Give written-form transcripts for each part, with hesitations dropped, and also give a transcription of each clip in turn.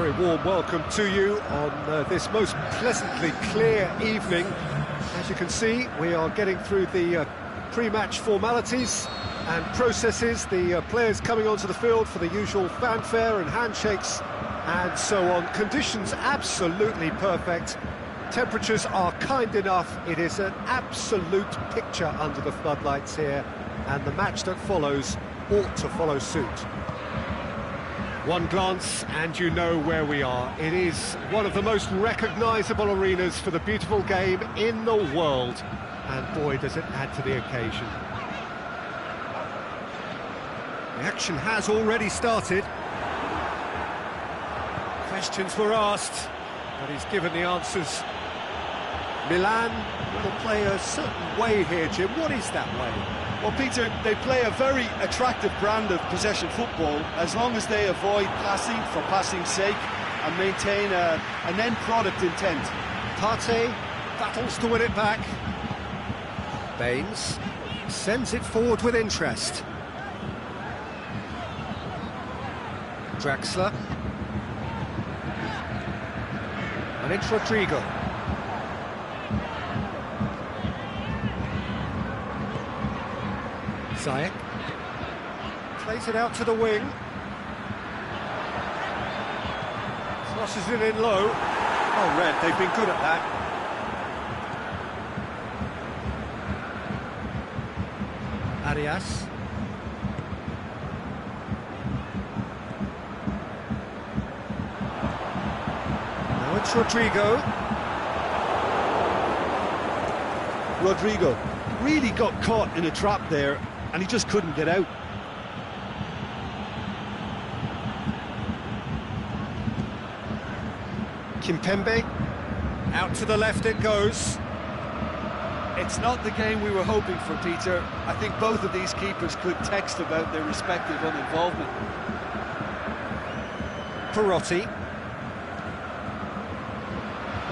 very warm welcome to you on this most pleasantly clear evening. As you can see, we are getting through the pre-match formalities and processes, the players coming onto the field for the usual fanfare and handshakes and so on. Conditions absolutely perfect. Temperatures are kind enough. It is an absolute picture under the floodlights here, and the match that follows ought to follow suit. One glance and you know where we are. It is one of the most recognisable arenas for the beautiful game in the world, and boy does it add to the occasion. The action has already started. Questions were asked, but he's given the answers. Milan will play a certain way here, Jim. What is that way? Well, Peter, they play a very attractive brand of possession football as long as they avoid passing for passing's sake and maintain an end product intent. Partey battles to win it back. Baines sends it forward with interest. Draxler. And it's Rodrigo. Ziyech plays it out to the wing. Crosses it in low. Oh, Red, they've been good at that. Arias. Now it's Rodrigo. Rodrigo really got caught in a trap there, and he just couldn't get out. Kimpembe, out to the left it goes. It's not the game we were hoping for, Peter. I think both of these keepers could text about their respective uninvolvement. Perotti.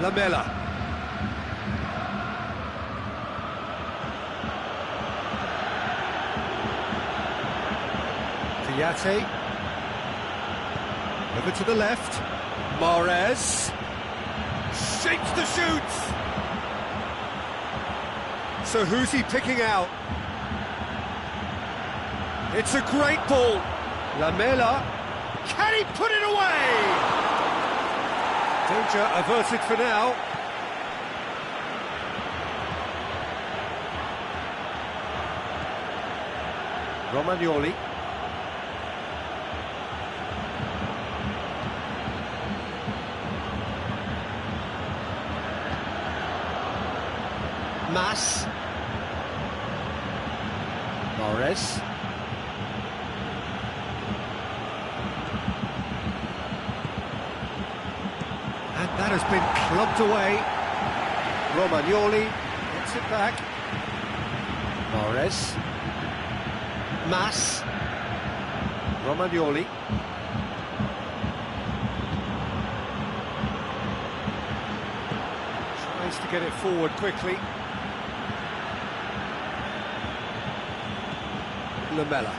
Lamela. Yate, over to the left, Mahrez, shapes the shoot! So who's he picking out? It's a great ball, Lamela, can he put it away? Danger averted for now. Romagnoli. Mas. Mahrez. And that has been clubbed away. Romagnoli gets it back. Mahrez. Mas. Romagnoli. Tries to get it forward quickly. Lamela.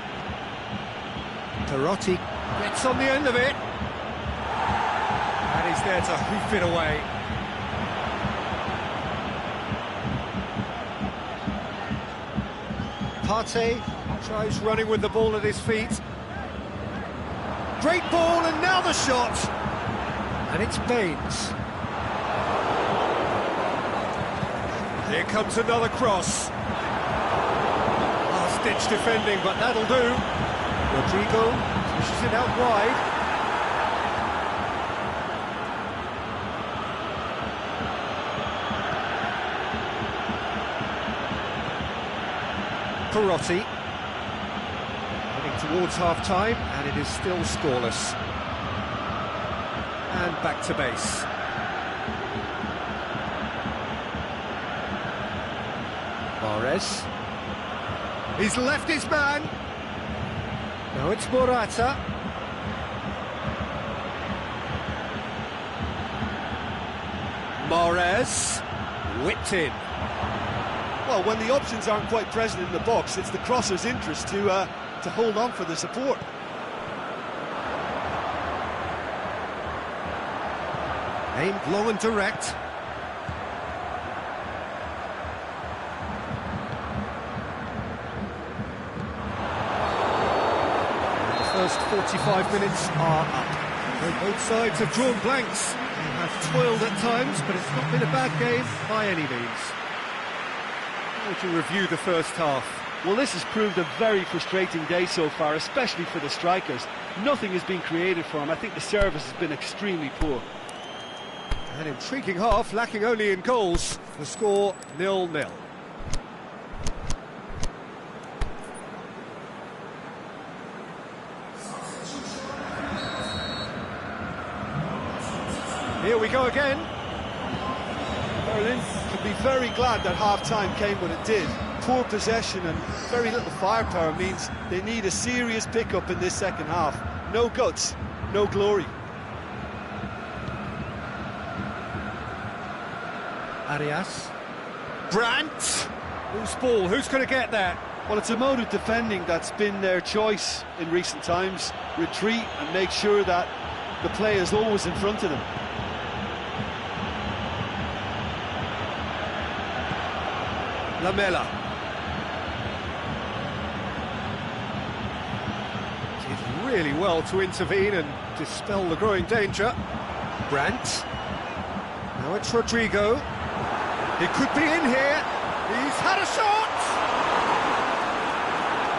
Perotti gets on the end of it. And he's there to hoof it away. Partey tries running with the ball at his feet. Great ball, and now the shot. And it's Baines. Here comes another cross. Ditch defending, but that'll do. Rodrigo pushes it out wide. Perotti heading towards half-time, and it is still scoreless. And back to base. Mahrez. He's left his man. Now it's Morata. Mahrez. Whipped in. Well, when the options aren't quite present in the box, it's the crosser's interest to hold on for the support. Aimed long and direct. The first 45 minutes are up. Both sides have drawn blanks. They have toiled at times, but it's not been a bad game by any means. How would you review the first half? Well, this has proved a very frustrating day so far, especially for the strikers. Nothing has been created for them. I think the service has been extremely poor. An intriguing half, lacking only in goals. The score 0-0. Here we go again. Berlin can be very glad that half-time came when it did. Poor possession and very little firepower means they need a serious pick-up in this second half. No guts, no glory. Arias. Brandt! Loose ball, who's going to get that? Well, it's a mode of defending that's been their choice in recent times. Retreat and make sure that the play is always in front of them. Lamela. Did really well to intervene and dispel the growing danger. Brandt. Now it's Rodrigo. He could be in here. He's had a shot!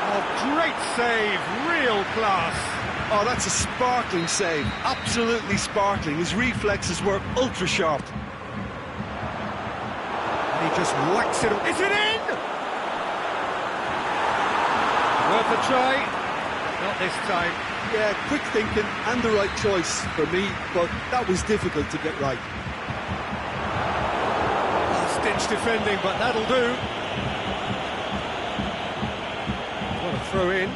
Oh, great save, real class. Oh, that's a sparkling save, absolutely sparkling. His reflexes were ultra sharp. And he just whacks it. Is it in? Worth a try. Not this time. Yeah, quick thinking and the right choice for me, but that was difficult to get right. Stitch defending, but that'll do. What a throw in.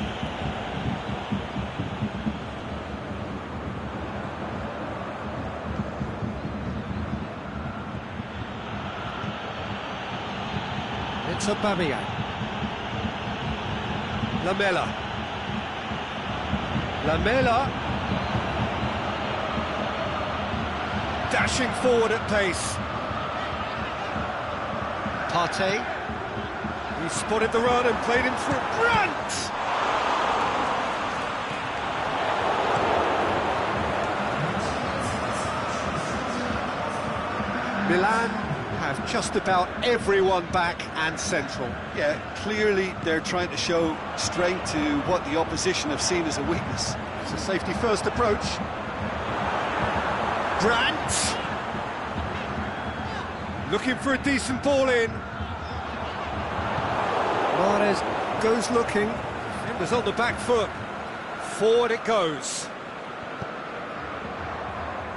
It's Aubameyang. Lamela. Lamela. Dashing forward at pace. Partey. He spotted the run and played him through. Brandt! Milan have just about everyone back and central. Yeah, clearly they're trying to show strength to what the opposition have seen as a weakness. It's a safety-first approach. Brandt! Looking for a decent ball in. Mahrez goes looking. Defenders on the back foot. Forward it goes.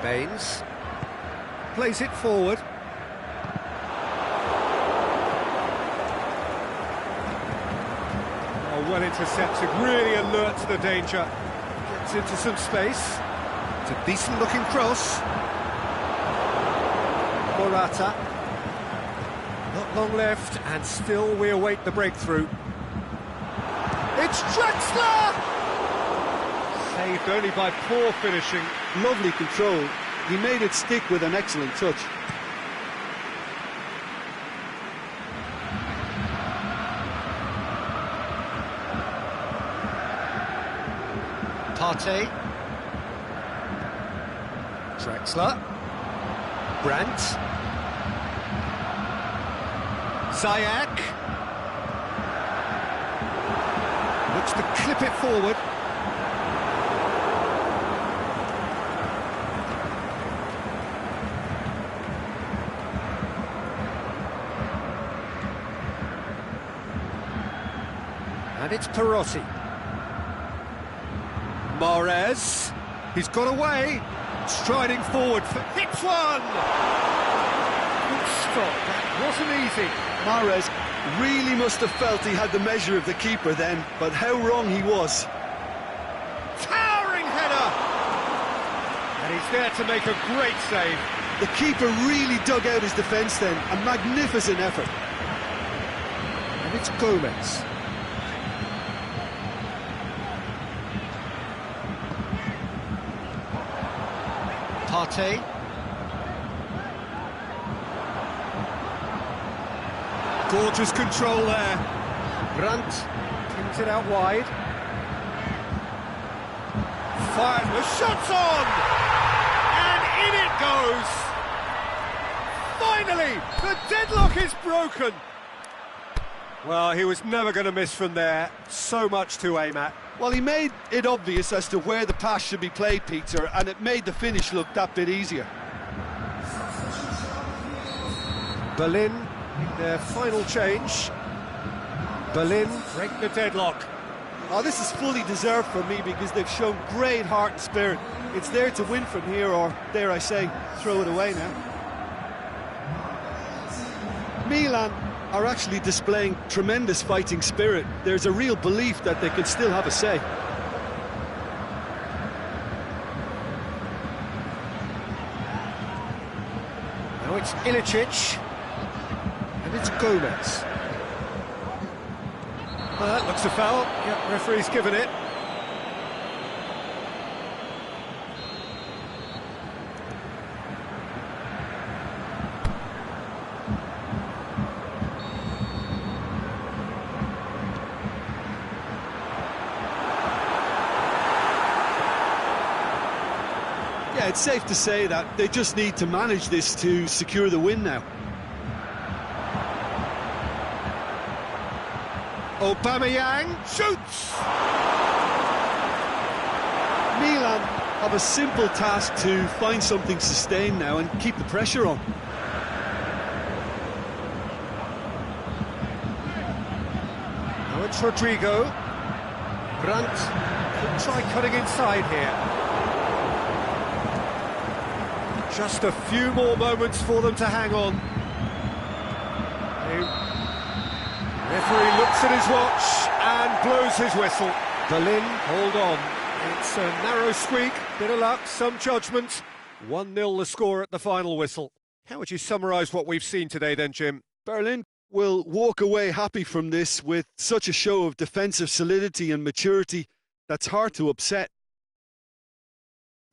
Baines plays it forward. Oh, well intercepted, really alert to the danger. Gets into some space. It's a decent looking cross. Morata. Not long left, and still we await the breakthrough. It's Drexler! Saved only by poor finishing. Lovely control. He made it stick with an excellent touch. Partey. Drexler. Brandt. Ziyech. Looks to clip it forward. And it's Perotti. Mahrez. He's got away. Striding forward. Hits one! Good stop. That wasn't easy. Mahrez really must have felt he had the measure of the keeper then, but how wrong he was. Towering header! And he's there to make a great save. The keeper really dug out his defence then. A magnificent effort. And it's Gomez. Partey. Gorgeous control there. Brandt pins it out wide. Fired, the shot's on! And in it goes! Finally, the deadlock is broken! Well, he was never going to miss from there. So much to aim at. Well, he made it obvious as to where the pass should be played, Peter, and it made the finish look that bit easier. Berlin in their final change. Berlin break the deadlock. Oh, this is fully deserved for me because they've shown great heart and spirit. It's there to win from here, or dare I say, throw it away now. Milan are actually displaying tremendous fighting spirit. There's a real belief that they can still have a say. Now it's Ilicic, and it's Gomez. Well, that looks a foul. Yep, referee's given it. Yeah, it's safe to say that they just need to manage this to secure the win now. Aubameyang shoots! Milan have a simple task to find something sustained now and keep the pressure on. Now it's Rodrigo. Brandt could try cutting inside here. Just a few more moments for them to hang on. The referee looks at his watch and blows his whistle. Berlin, hold on. It's a narrow squeak, bit of luck, some judgment. 1-0 the score at the final whistle. How would you summarise what we've seen today then, Jim? Berlin will walk away happy from this with such a show of defensive solidity and maturity that's hard to upset.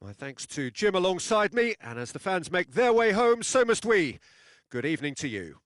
My thanks to Jim alongside me, and as the fans make their way home, so must we. Good evening to you.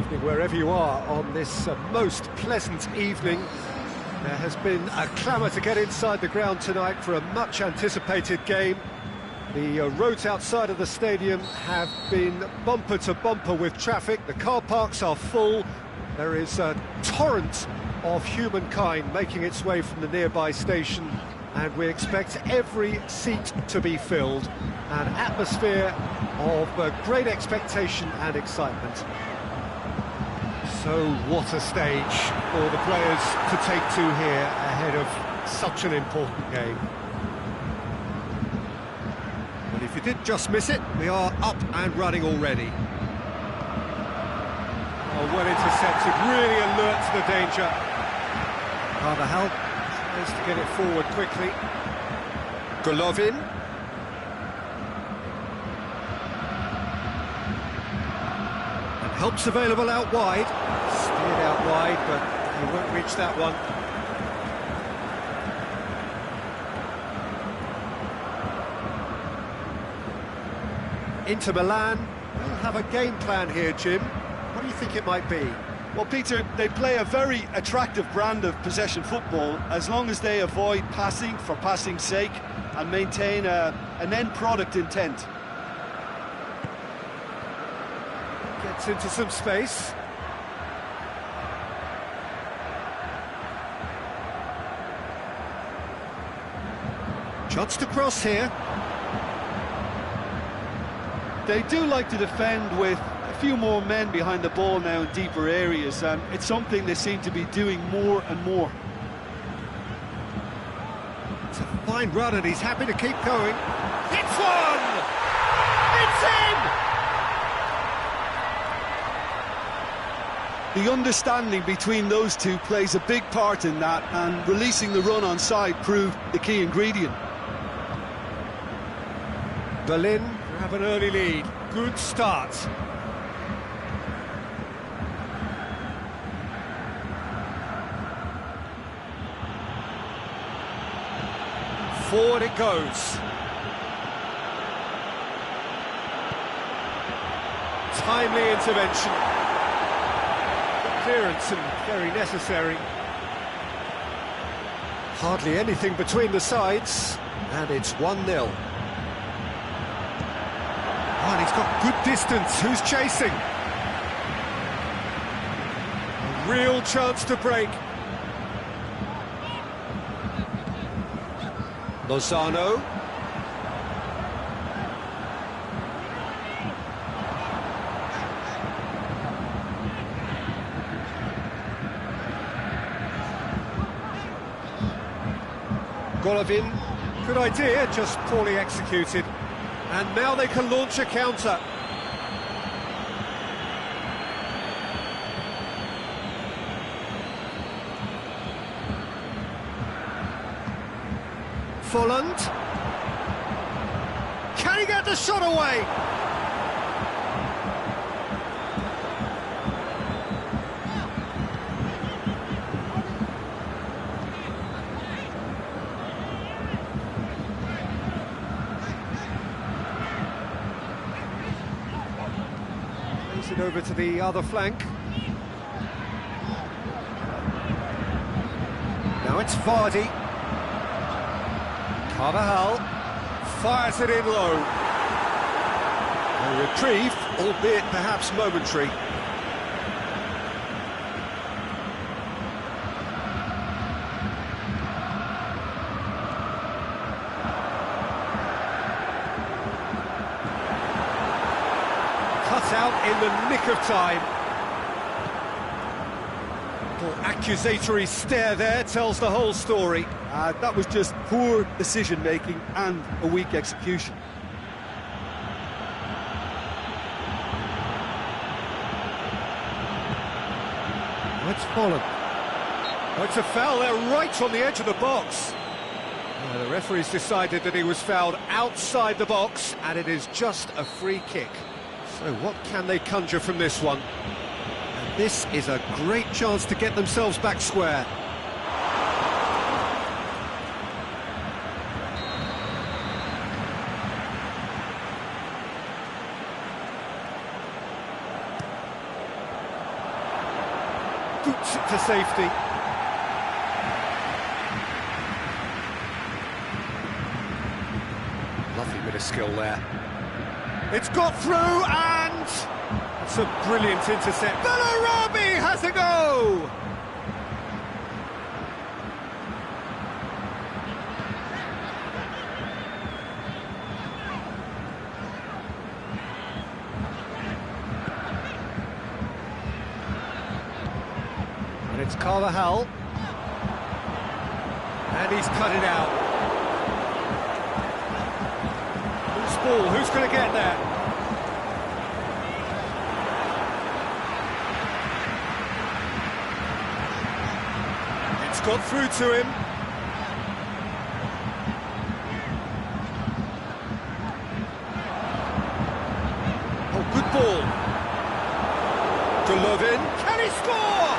evening, wherever you are on this most pleasant evening. There has been a clamour to get inside the ground tonight for a much-anticipated game. The roads outside of the stadium have been bumper to bumper with traffic. The car parks are full. There is a torrent of humankind making its way from the nearby station, and we expect every seat to be filled. An atmosphere of great expectation and excitement. So what a stage for the players to take to here ahead of such an important game. Well, if you did just miss it, we are up and running already. Oh, well intercepted, really alert to the danger. Carvajal tries to get it forward quickly. Golovin. And help's available out wide. Steered out wide, but he won't reach that one. Inter Milan will have a game plan here, Jim. What do you think it might be? Well, Peter, they play a very attractive brand of possession football as long as they avoid passing for passing's sake and maintain an end product intent. Gets into some space. Chance to cross here. They do like to defend with a few more men behind the ball now in deeper areas, and it's something they seem to be doing more and more. It's a fine run and he's happy to keep going. It's one! It's in! The understanding between those two plays a big part in that, and releasing the run on side proved the key ingredient. Berlin have an early lead. Good start. Forward it goes. Timely intervention. Good clearance and very necessary. Hardly anything between the sides, and it's 1-0. Oh, and he's got good distance. Who's chasing? A real chance to break. Lozano. Golovin. Good idea, just poorly executed. And now they can launch a counter. Folland. Can he get the shot away? Plays it over to the other flank. Now it's Vardy. Carvajal fires it in low. A reprieve, albeit perhaps momentary. Cut out in the nick of time. Little accusatory stare there tells the whole story. That was just poor decision-making and a weak execution. It's Folland. Oh, it's a foul there right on the edge of the box. The referee's decided that he was fouled outside the box, and it is just a free kick. So what can they conjure from this one? And this is a great chance to get themselves back square. boots it to safety. Lovely bit of skill there. It's got through, and it's a brilliant intercept. Bellarabi has a go! And it's Carvajal. And he's cut it out. Loose ball, who's going to get there? It's got through to him. Oh, good ball. Golovin, can he score?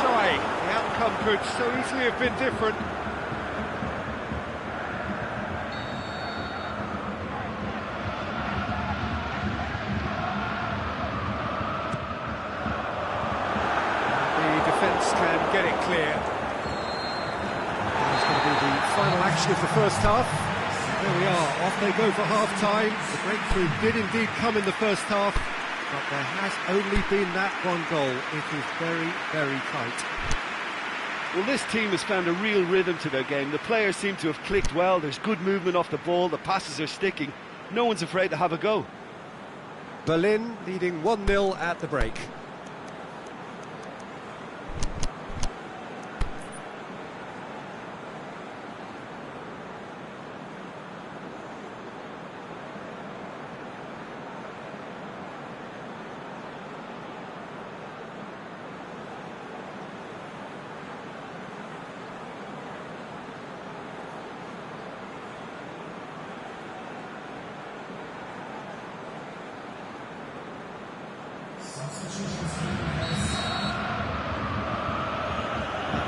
Try. The outcome could so easily have been different. Defence can get it clear. It's going to be the final action of the first half. There we are, off they go for half-time. The breakthrough did indeed come in the first half, but there has only been that one goal. It is very, very tight. Well, this team has found a real rhythm to their game. The players seem to have clicked well. There's good movement off the ball. The passes are sticking. No one's afraid to have a go. Berlin leading 1-0 at the break.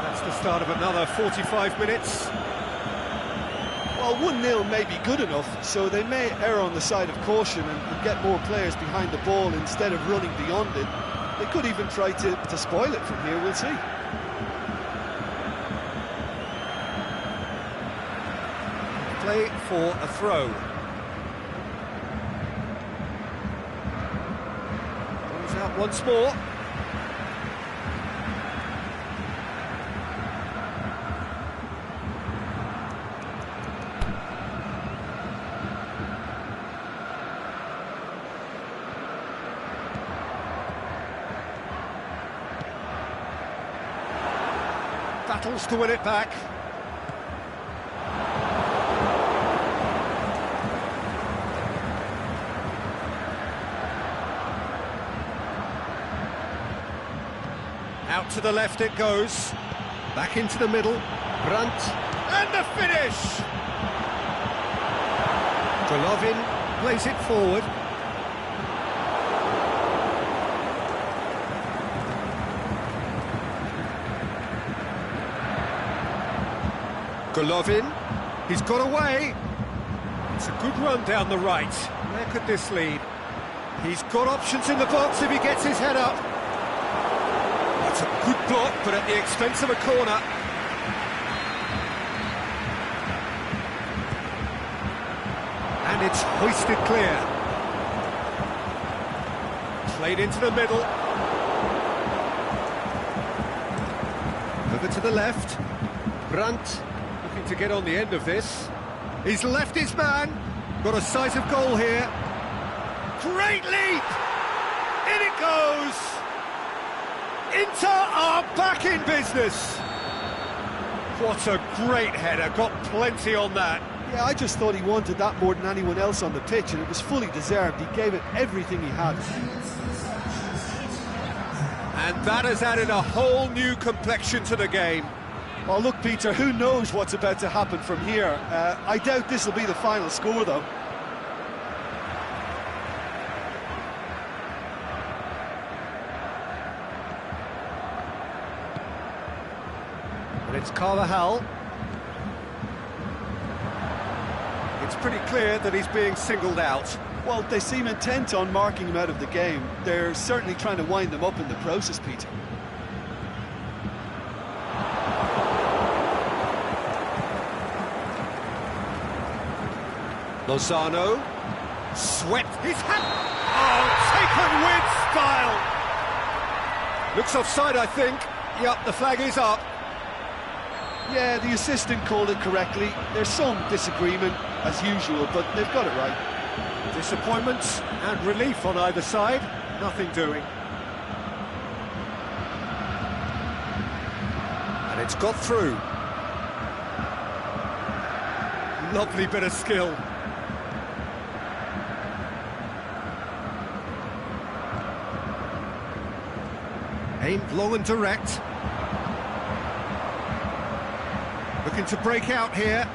That's the start of another 45 minutes. Well, 1-0 may be good enough, so they may err on the side of caution and get more players behind the ball instead of running beyond it. They could even try to spoil it from here, we'll see. Play for a throw. Goes out once more. Battles to win it back. Out to the left it goes. Back into the middle. Brandt. And the finish! Golovin plays it forward. Golovin, he's got away. It's a good run down the right. Where could this lead? He's got options in the box if he gets his head up. That's a good block, but at the expense of a corner. And it's hoisted clear. Played into the middle. Over to the left. Brandt. Looking to get on the end of this. He's left his man. Got a sight of goal here. Great leap! In it goes! Inter are back in business. What a great header. Got plenty on that. Yeah, I just thought he wanted that more than anyone else on the pitch, and it was fully deserved. He gave it everything he had. And that has added a whole new complexion to the game. Well, look, Peter, who knows what's about to happen from here? I doubt this will be the final score, though. And it's Carvajal. It's pretty clear that he's being singled out. Well, they seem intent on marking him out of the game. They're certainly trying to wind them up in the process, Peter. Lozano, swept his hand. Oh, taken with style. Looks offside, I think. Yep, the flag is up. Yeah, the assistant called it correctly. There's some disagreement, as usual, but they've got it right. Disappointment and relief on either side. Nothing doing. And it's got through. Lovely bit of skill. Aimed long and direct. Looking to break out here.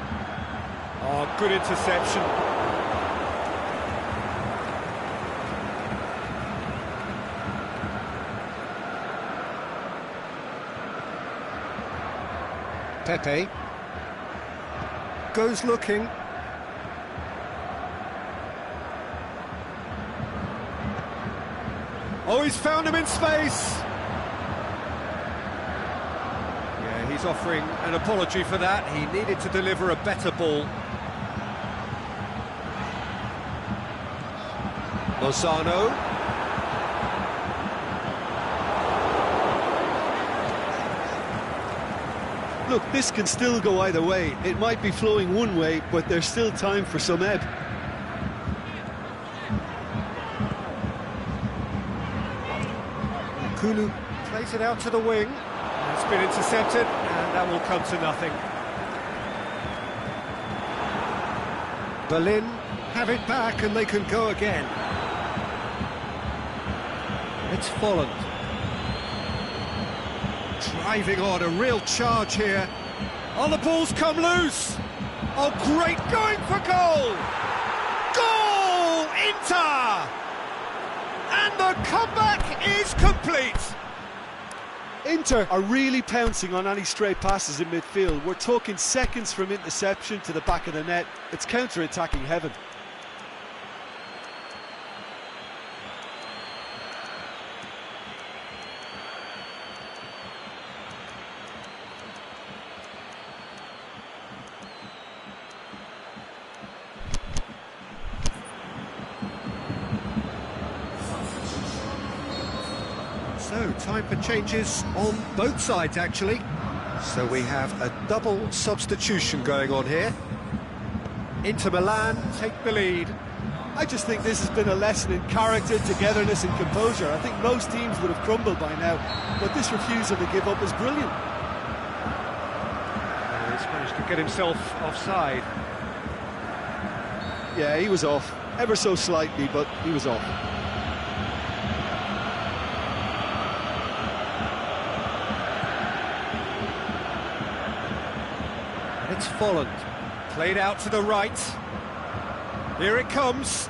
Oh, good interception. Pepe goes looking. Oh, he's found him in space. Yeah, he's offering an apology for that. He needed to deliver a better ball. Lozano. Look, this can still go either way. It might be flowing one way, but there's still time for some ebb. Kulu plays it out to the wing. It's been intercepted, and that will come to nothing. Berlin have it back, and they can go again. It's Folland. Driving on, a real charge here. Oh, the ball's come loose. Oh, great going for goal. Goal, Inter! And the comeback is complete. Inter are really pouncing on any stray passes in midfield. We're talking seconds from interception to the back of the net. It's counter-attacking heaven. So, time for changes on both sides, actually. So we have a double substitution going on here. Inter Milan take the lead. I just think this has been a lesson in character, togetherness and composure. I think most teams would have crumbled by now, but this refusal to give up is brilliant. He's managed to get himself offside. Yeah, he was off, ever so slightly, but he was off. It's Folland, played out to the right. Here it comes.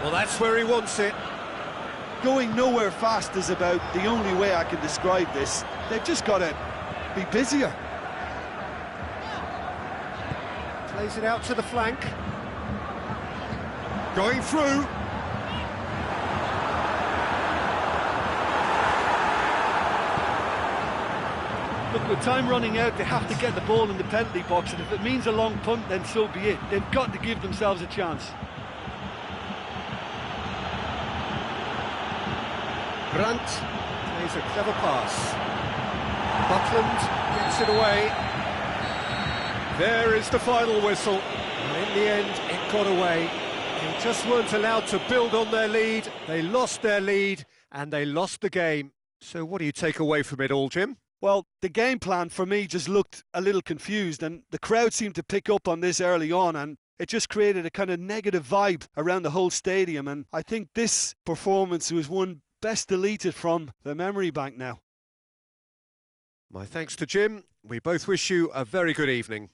Well, that's where he wants it. Going nowhere fast is about the only way I can describe this. They've just got to be busier. Plays it out to the flank. Going through. Look, with time running out, they have to get the ball in the penalty box, and if it means a long punt, then so be it. They've got to give themselves a chance. Brandt plays a clever pass. Butland gets it away. There is the final whistle, and in the end it got away. They just weren't allowed to build on their lead, they lost their lead, and they lost the game. So what do you take away from it all, Jim? Well, the game plan for me just looked a little confused, and the crowd seemed to pick up on this early on, and it just created a kind of negative vibe around the whole stadium, and I think this performance was one best deleted from the memory bank now. My thanks to Jim. We both wish you a very good evening.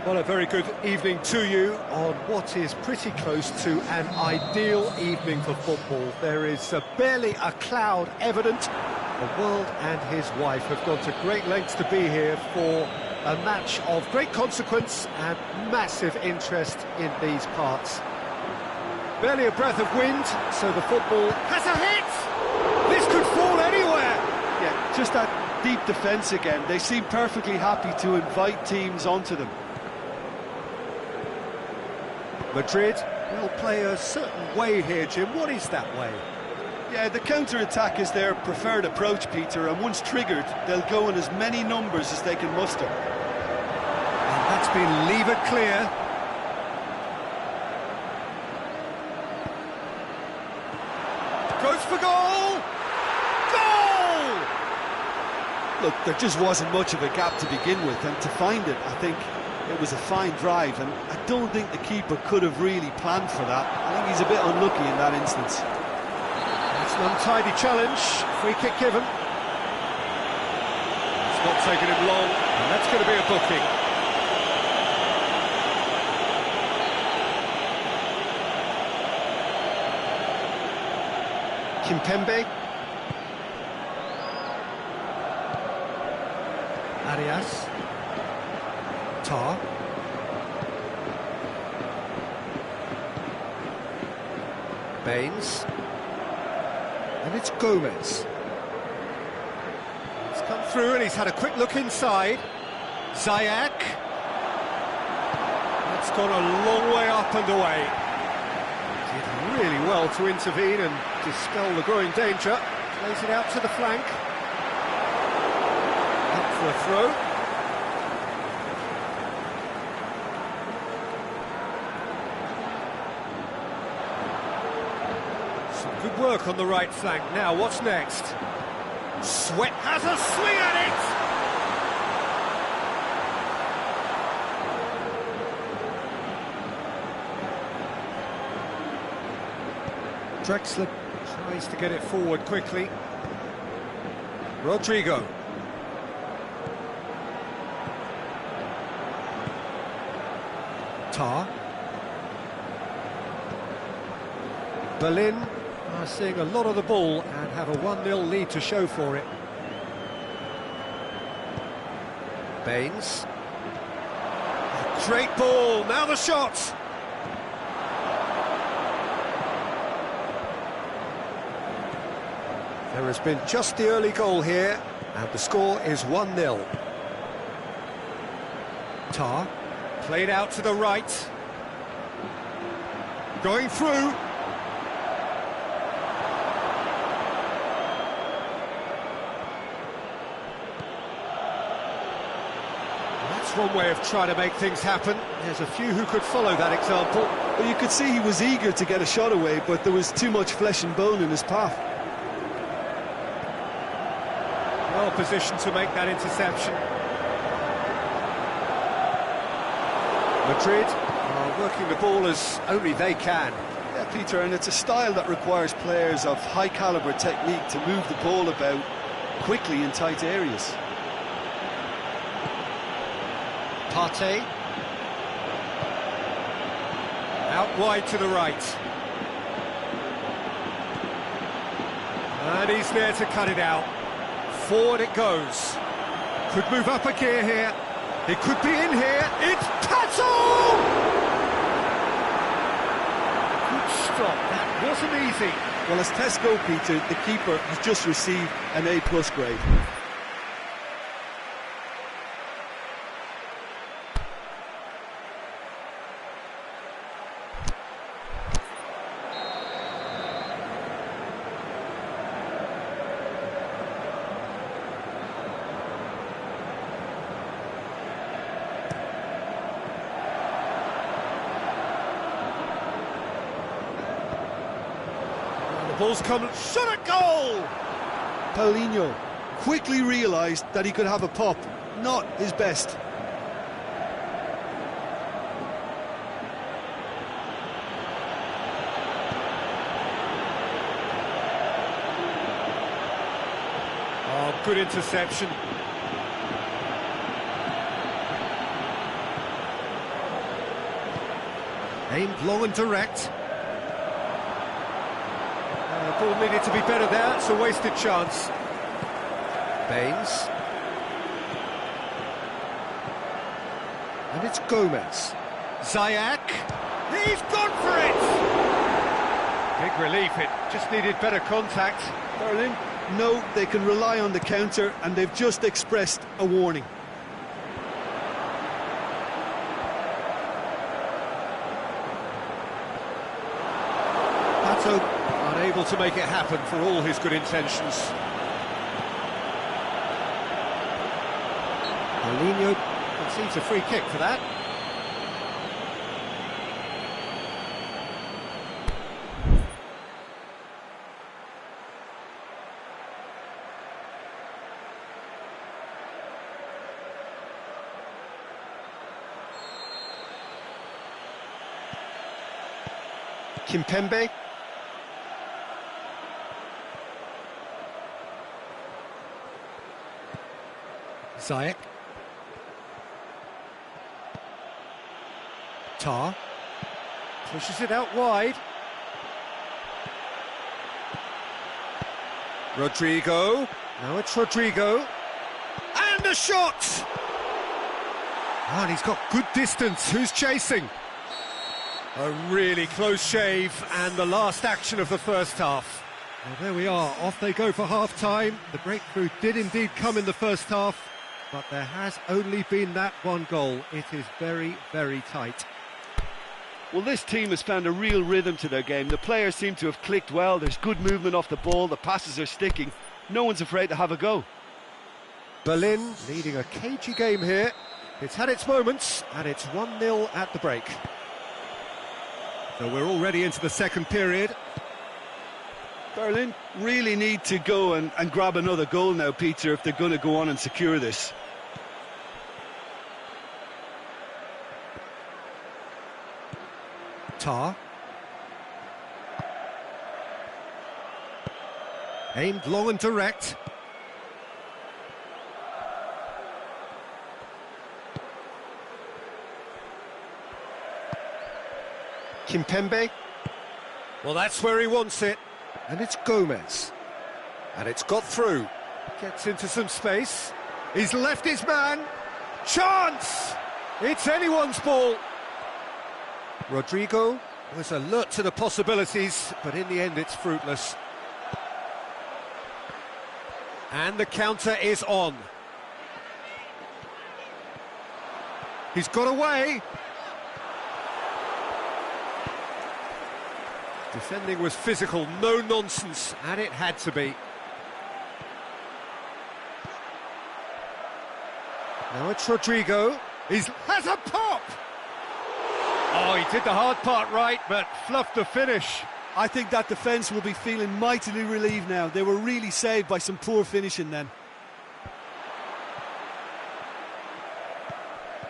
Well, a very good evening to you on what is pretty close to an ideal evening for football. There is barely a cloud evident. The world and his wife have gone to great lengths to be here for a match of great consequence and massive interest in these parts. Barely a breath of wind, so the football has a hit! This could fall anywhere! Yeah, just that deep defence again. They seem perfectly happy to invite teams onto them. Madrid will play a certain way here, Jim. What is that way? Yeah, the counter-attack is their preferred approach, Peter, and once triggered, they'll go in as many numbers as they can muster. And that's been levered clear. Goes for goal! Goal! Look, there just wasn't much of a gap to begin with, and to find it, I think it was a fine drive, and I don't think the keeper could have really planned for that. I think he's a bit unlucky in that instance. That's an untidy challenge. Free kick given. It's not taking him long, and that's going to be a booking. Kimpembe. Arias. Tar. Baines. And it's Gomez. He's come through and he's had a quick look inside. Ziyech. That's gone a long way up and away. Did really well to intervene and dispel the growing danger. Plays it out to the flank. Up for a throw. Good work on the right flank. Now, what's next? Sweat has a swing at it! Drexler tries to get it forward quickly. Rodrigo. Tar. Berlin are seeing a lot of the ball and have a 1-0 lead to show for it. Baines. Great ball, now the shot! There has been just the early goal here, and the score is 1-0. Tar, played out to the right. Going through. One way of trying to make things happen. There's a few who could follow that example. Well, you could see he was eager to get a shot away, but there was too much flesh and bone in his path. Well positioned to make that interception. Madrid are working the ball as only they can. Yeah, Peter, and it's a style that requires players of high calibre technique to move the ball about quickly in tight areas. Partey. Out wide to the right. And he's there to cut it out. Forward it goes. Could move up a gear here. It could be in here. It's Pato! Good stop. That wasn't easy. Well, as tests go, Peter, the keeper has just received an A+ grade. Ball's come, shot at goal! Paulinho quickly realised that he could have a pop, not his best. Oh, good interception. Aimed long and direct. The ball needed to be better there, it's a wasted chance. Baines. And it's Gomez. Ziyech. He's gone for it! Big relief, it just needed better contact. Berlin know they can rely on the counter, and they've just expressed a warning. Pato unable to make it happen for all his good intentions. Paulinho concedes a free kick for that. Kimpembe. Ziyech. Tar. Pushes it out wide. Rodrigo. Now it's Rodrigo. And a shot! And he's got good distance. Who's chasing? A really close shave, and the last action of the first half. Well, there we are, off they go for half-time. The breakthrough did indeed come in the first half, but there has only been that one goal. It is very, very tight. Well, this team has found a real rhythm to their game. The players seem to have clicked well. There's good movement off the ball, the passes are sticking. No one's afraid to have a go. Berlin leading a cagey game here. It's had its moments, and it's 1-0 at the break. So we're already into the second period. Berlin really need to go and grab another goal now, Peter, if they're going to go on and secure this. Tar. Aimed long and direct. Kimpembe. Well, that's where he wants it. And it's Gomez. And it's got through. Gets into some space. He's left his man. Chance! It's anyone's ball. Rodrigo was alert to the possibilities, but in the end it's fruitless. And the counter is on. He's got away. Defending was physical, no nonsense, and it had to be. Now it's Rodrigo. Has a pop! Oh, he did the hard part right, but fluffed the finish. I think that defence will be feeling mightily relieved now. They were really saved by some poor finishing then.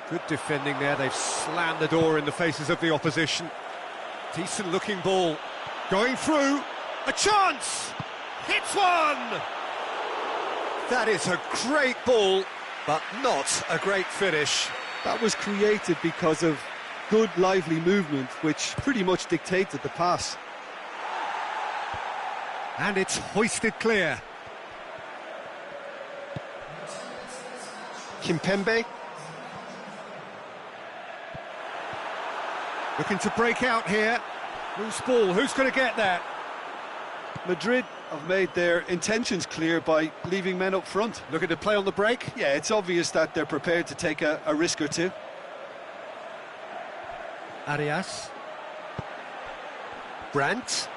Good defending there. They've slammed the door in the faces of the opposition. Decent looking ball. Going through. A chance! Hits one! That is a great ball, but not a great finish. That was created because of good, lively movement, which pretty much dictated the pass. And it's hoisted clear. Kimpembe. Looking to break out here. Loose ball, who's going to get that? Madrid have made their intentions clear by leaving men up front. Looking to play on the break? Yeah, it's obvious that they're prepared to take a risk or two. Arias. Brandt.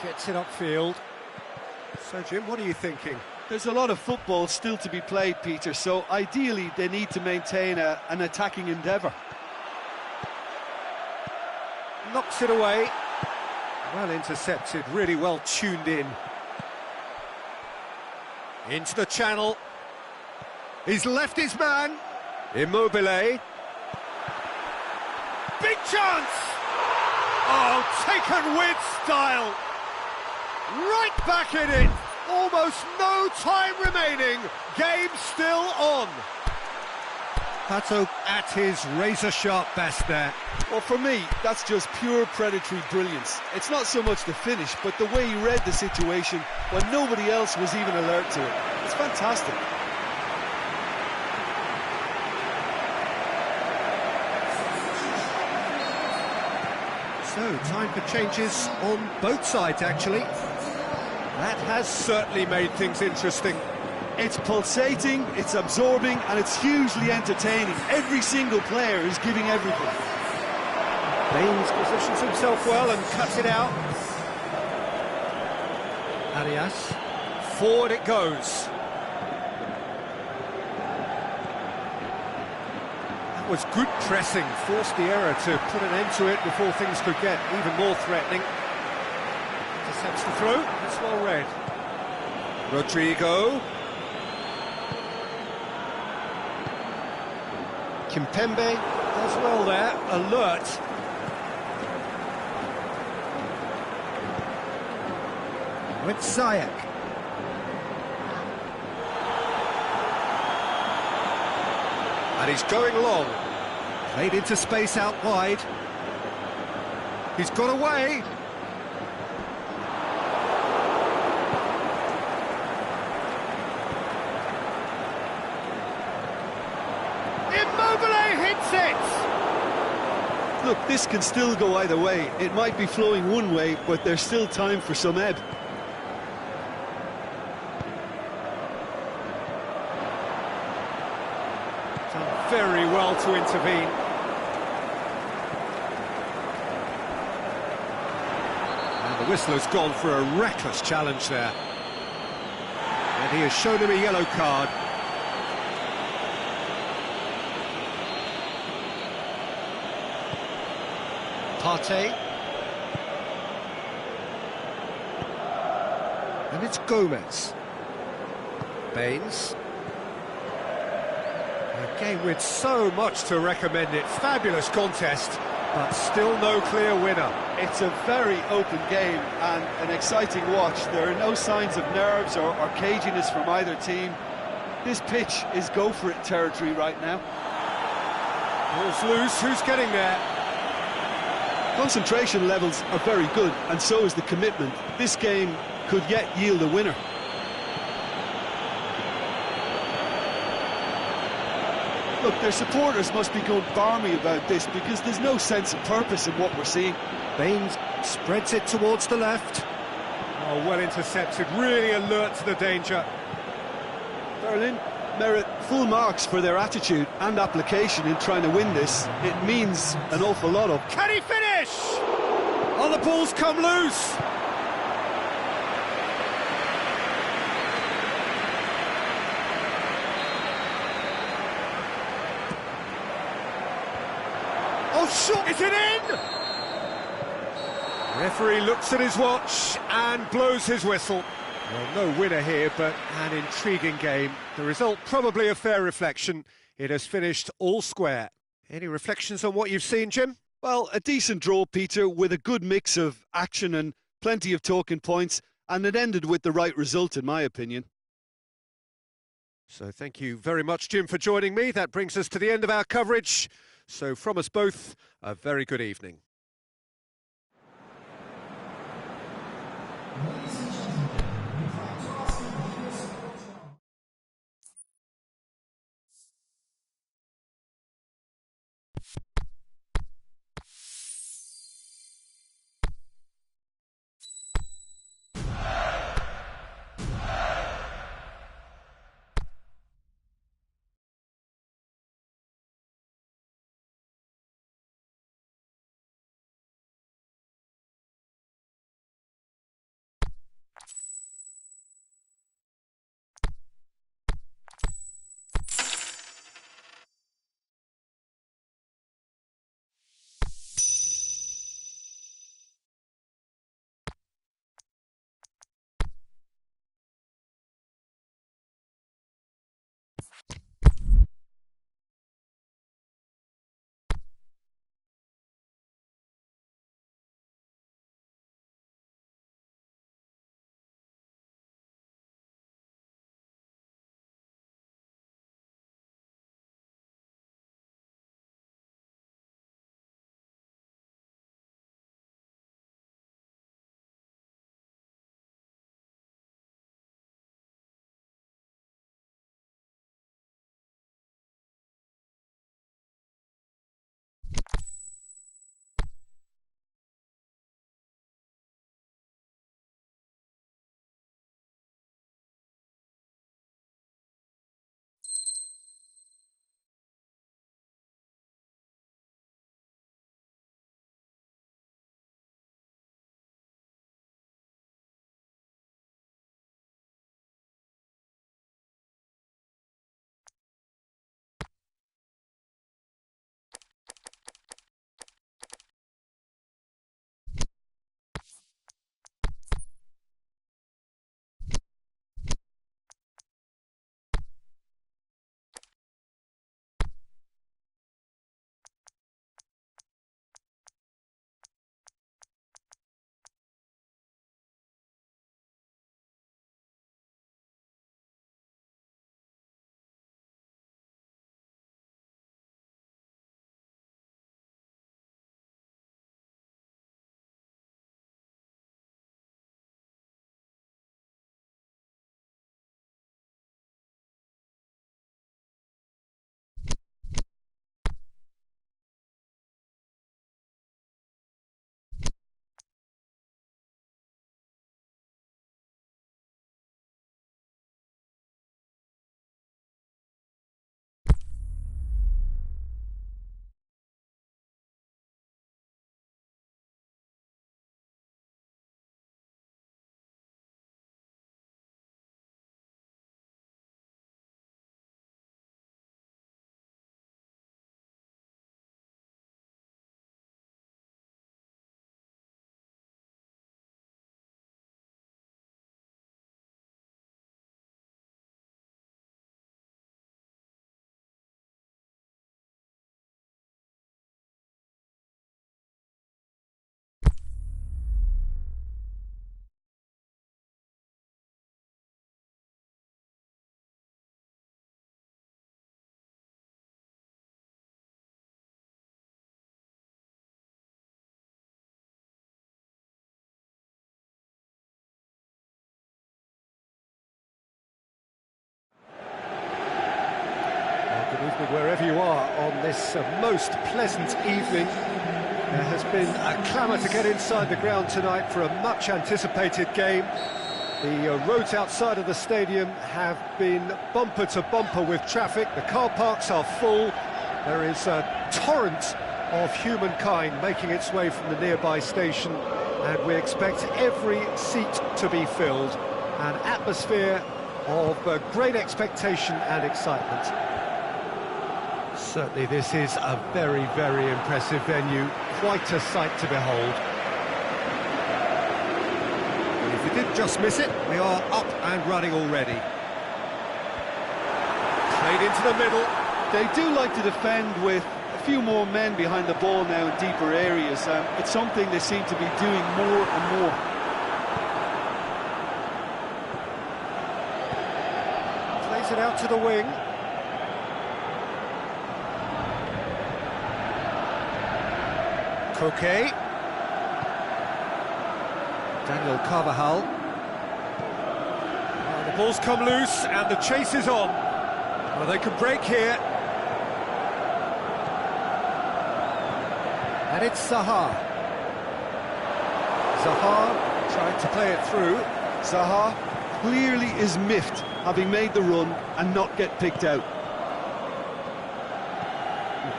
Gets it upfield. So, Jim, what are you thinking? There's a lot of football still to be played, Peter, so ideally they need to maintain an attacking endeavour. Knocks it away. Well intercepted, really well tuned in. Into the channel. He's left his man. Immobile. Big chance! Oh, taken with style. Right back in it. Almost no time remaining. Game still on. Pato at his razor-sharp best there. Well, for me, that's just pure predatory brilliance. It's not so much the finish, but the way he read the situation when nobody else was even alert to it. It's fantastic. So, time for changes on both sides, actually. That has certainly made things interesting. It's pulsating, it's absorbing, and it's hugely entertaining. Every single player is giving everything. Baines positions himself well and cuts it out. Arias. Forward it goes. That was good pressing, forced the error to put an end to it before things could get even more threatening. Intercepts the throw, it's well read. Rodrigo. Kimpembe does well there, alert. With Ziyech. And he's going long. Played into space out wide. He's got away. Hits it! Look, this can still go either way. It might be flowing one way, but there's still time for some ebb. Done very well to intervene. And the whistler's gone for a reckless challenge there. And he has shown him a yellow card. Partey. And it's Gomez. Baines. A game with so much to recommend it. Fabulous contest, but still no clear winner. It's a very open game and an exciting watch. There are no signs of nerves or caginess from either team. This pitch is go-for-it territory right now. Ball's loose, who's getting there? Concentration levels are very good, and so is the commitment. This game could yet yield a winner. Look, their supporters must be going barmy about this because there's no sense of purpose in what we're seeing. Baines spreads it towards the left. Oh, well intercepted, really alert to the danger. Berlin merit full marks for their attitude and application in trying to win this. It means an awful lot of... Can he finish? Oh, the ball's come loose. Oh, shot, is it in? Referee looks at his watch and blows his whistle. Well, no winner here, but an intriguing game. The result probably a fair reflection. It has finished all square. Any reflections on what you've seen, Jim? Well, a decent draw, Peter, with a good mix of action and plenty of talking points, and it ended with the right result, in my opinion. So thank you very much, Jim, for joining me. That brings us to the end of our coverage. So from us both, a very good evening. Evening, wherever you are on this most pleasant evening. There has been a clamour to get inside the ground tonight for a much-anticipated game. The roads outside of the stadium have been bumper to bumper with traffic. The car parks are full. There is a torrent of humankind making its way from the nearby station, and we expect every seat to be filled. An atmosphere of great expectation and excitement. Certainly this is a very, very impressive venue, quite a sight to behold. And if you did just miss it, we are up and running already. Played into the middle. They do like to defend with a few more men behind the ball now in deeper areas. It's something they seem to be doing more and more. Plays it out to the wing. Koke. Daniel Carvajal. Well, the ball's come loose and the chase is on. Well, they can break here. And it's Zaha. Zaha trying to play it through. Zaha clearly is miffed, having made the run and not get picked out.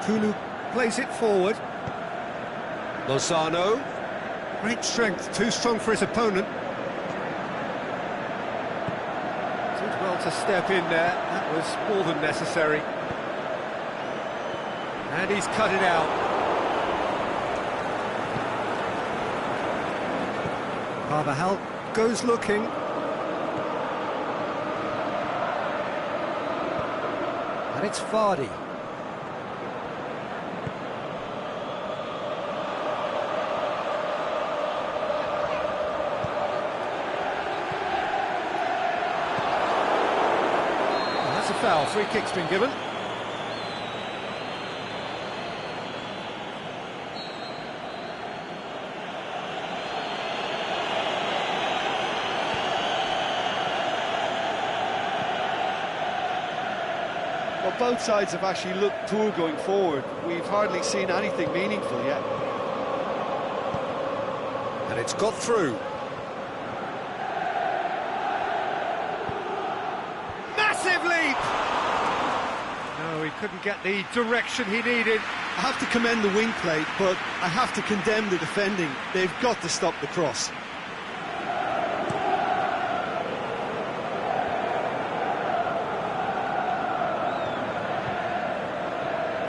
Kulu plays it forward. Lozano. Great strength, too strong for his opponent. Did well to step in there, that was more than necessary. And he's cut it out. Carvajal goes looking. And it's Vardy. That's a foul, free kick's been given. Well, both sides have actually looked poor going forward. We've hardly seen anything meaningful yet. And it's got through. Massive leap! No, he couldn't get the direction he needed. I have to commend the wing play, but I have to condemn the defending. They've got to stop the cross.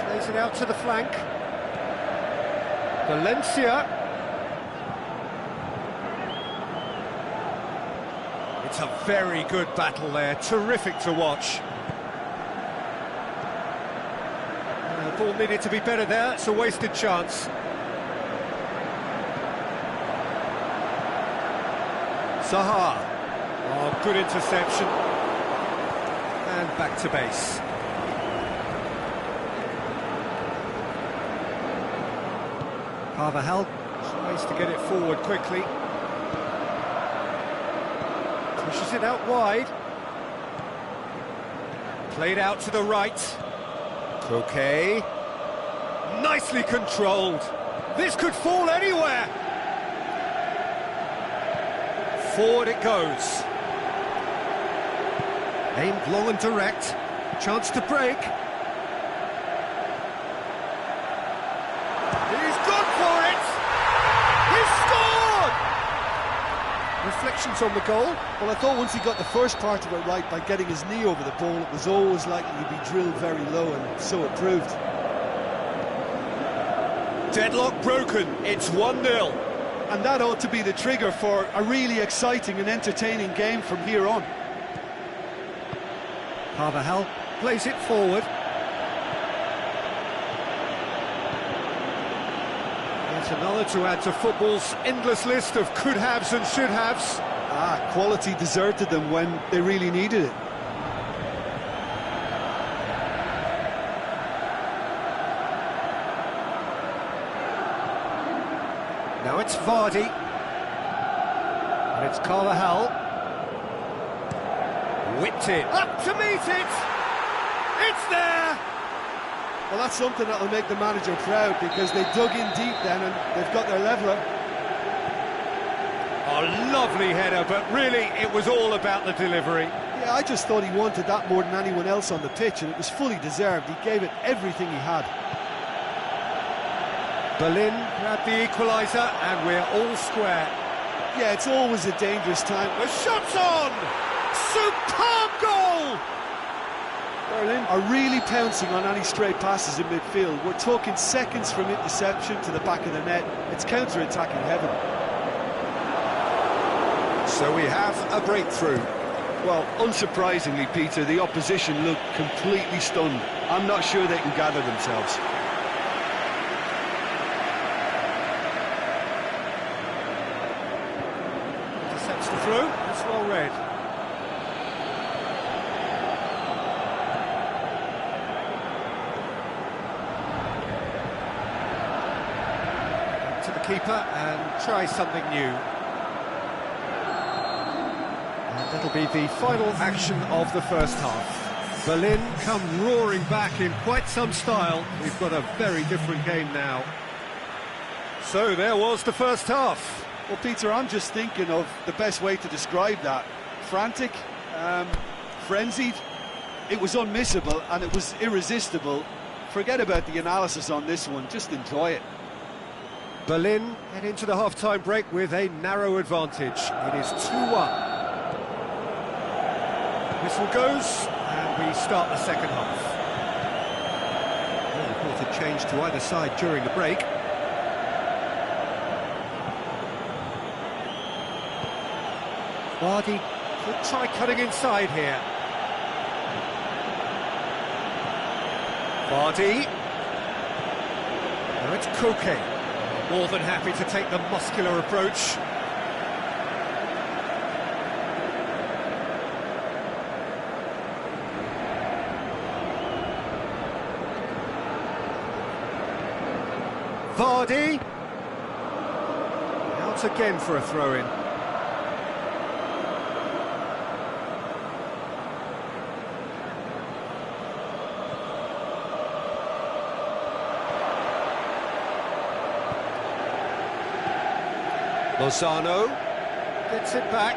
Plays it out to the flank. Valencia. It's a very good battle there, terrific to watch. The ball needed to be better there, it's a wasted chance. Zaha. Oh, good interception. And back to base. Carvajal tries to get it forward quickly. Pushes it out wide. Played out to the right. Koke. Nicely controlled. This could fall anywhere. Forward it goes. Aimed long and direct. Chance to break. He's gone for it! He's scored! Reflections on the goal. Well, I thought once he got the first part of it right by getting his knee over the ball, it was always likely to be drilled very low, and so it proved. Deadlock broken, it's 1-0. And that ought to be the trigger for a really exciting and entertaining game from here on. Carvajal plays it forward. Yet another to add to football's endless list of could-haves and should-haves. Quality deserted them when they really needed it. Now it's Vardy. And it's Carvajal. Whipped it. Up to meet it! It's there! Well, that's something that'll make the manager proud, because they dug in deep then and they've got their leveller. A lovely header, but really it was all about the delivery. Yeah, I just thought he wanted that more than anyone else on the pitch, and it was fully deserved. He gave it everything he had. Berlin grabbed the equaliser, and we're all square. Yeah, it's always a dangerous time. The shot's on! Superb goal! Berlin are really pouncing on any stray passes in midfield. We're talking seconds from interception to the back of the net. It's counter-attacking heaven. So we have a breakthrough. Well, unsurprisingly, Peter, the opposition look completely stunned. I'm not sure they can gather themselves. Intercepts the throw. It's well read. To the keeper and try something new. That'll be the final action of the first half. Berlin come roaring back in quite some style. We've got a very different game now. So there was the first half. Well, Peter, I'm just thinking of the best way to describe that. Frantic, frenzied. It was unmissable and it was irresistible. Forget about the analysis on this one, just enjoy it. Berlin head into the half-time break with a narrow advantage. It is 2-1. Whistle goes, and we start the second half. Well, reported change to either side during the break. Vardy could try cutting inside here. Vardy. Now it's Koke. More than happy to take the muscular approach. Vardy, out again for a throw-in. Lozano gets it back.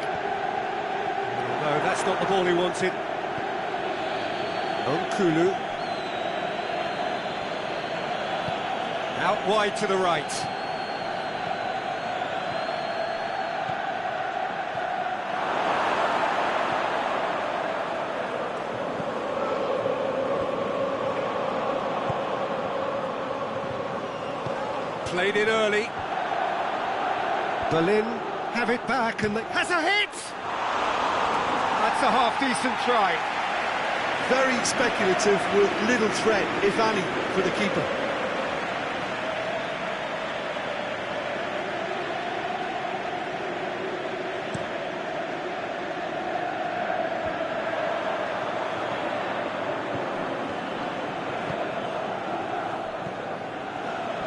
No, that's not the ball he wanted. Nkulu. Out wide to the right. Played it early. Berlin have it back and has a hit! That's a half-decent try. Very speculative with little threat, if any, for the keeper.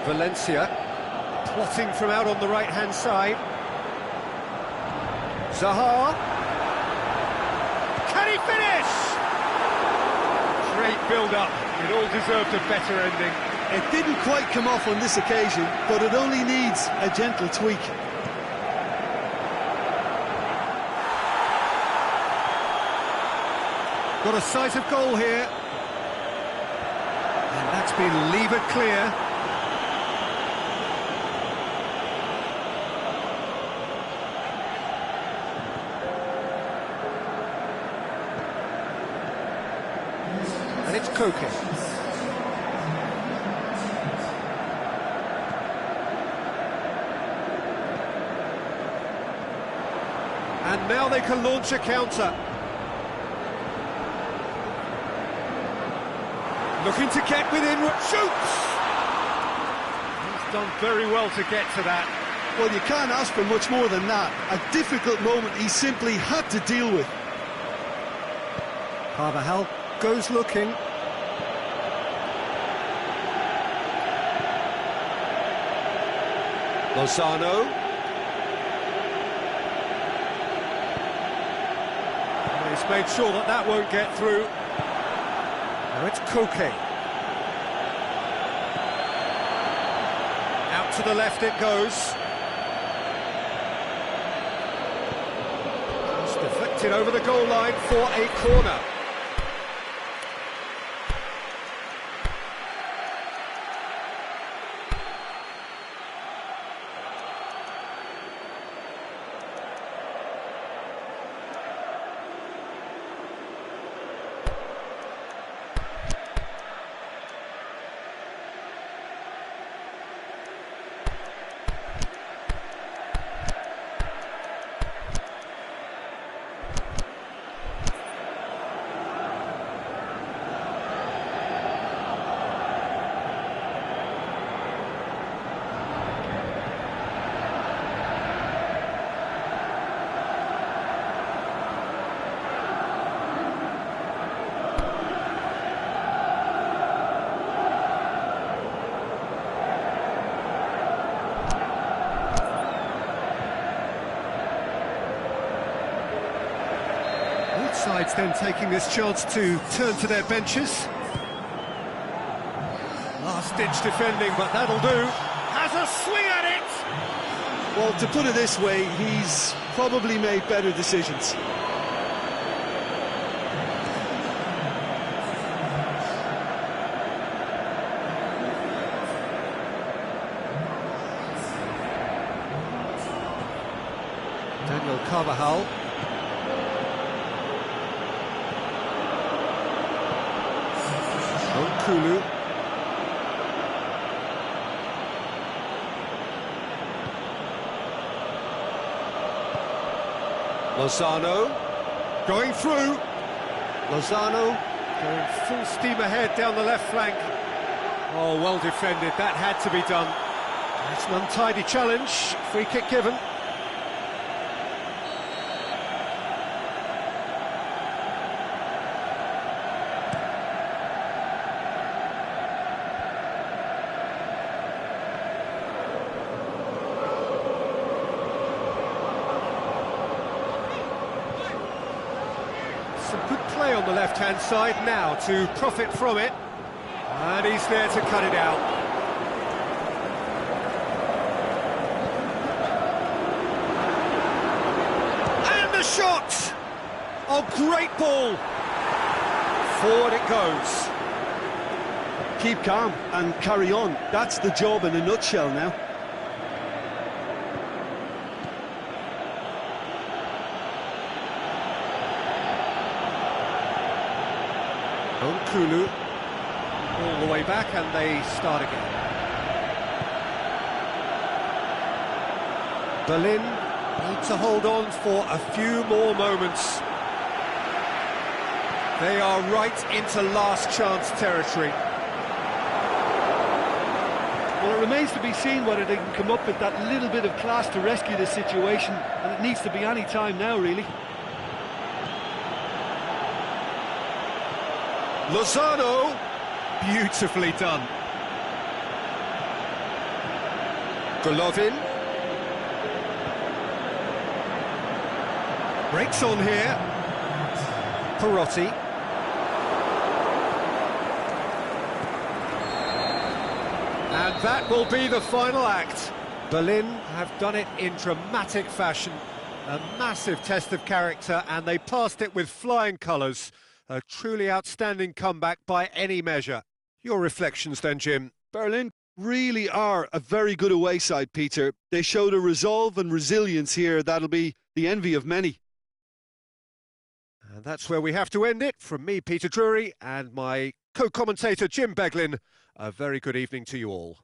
Valencia plotting from out on the right-hand side. Zaha. Can he finish? Great build-up. It all deserved a better ending. It didn't quite come off on this occasion, but it only needs a gentle tweak. Got a sight of goal here. And that's been levered clear. And it's Koke. And now they can launch a counter. Looking to get within, shoots! He's done very well to get to that. Well, you can't ask for much more than that. A difficult moment he simply had to deal with. Carvajal goes looking. Lozano. And he's made sure that that won't get through. Now it's Koke. to the left it goes. Just deflected over the goal line for a corner. Sides then taking this chance to turn to their benches. Last-ditch defending, but that'll do. Has a swing at it! Well, to put it this way, he's probably made better decisions. Daniel Carvajal. Kulu. Lozano going through. Lozano going full steam ahead down the left flank. Oh, well defended. That had to be done. It's an untidy challenge. Free kick given. Some good play on the left-hand side now to profit from it. And he's there to cut it out. And the shot! Oh, great ball! Forward it goes. Keep calm and carry on. That's the job in a nutshell now. Kulu all the way back, and they start again. Berlin need to hold on for a few more moments. They are right into last chance territory. Well, it remains to be seen whether they can come up with that little bit of class to rescue this situation, and it needs to be any time now, really. Lozano, beautifully done. Golovin. Breaks on here. Perotti. And that will be the final act. Berlin have done it in dramatic fashion. A massive test of character, and they passed it with flying colours. A truly outstanding comeback by any measure. Your reflections then, Jim? Berlin really are a very good away side, Peter. They showed a resolve and resilience here that'll be the envy of many. And that's where we have to end it. From me, Peter Drury, and my co-commentator, Jim Beglin, a very good evening to you all.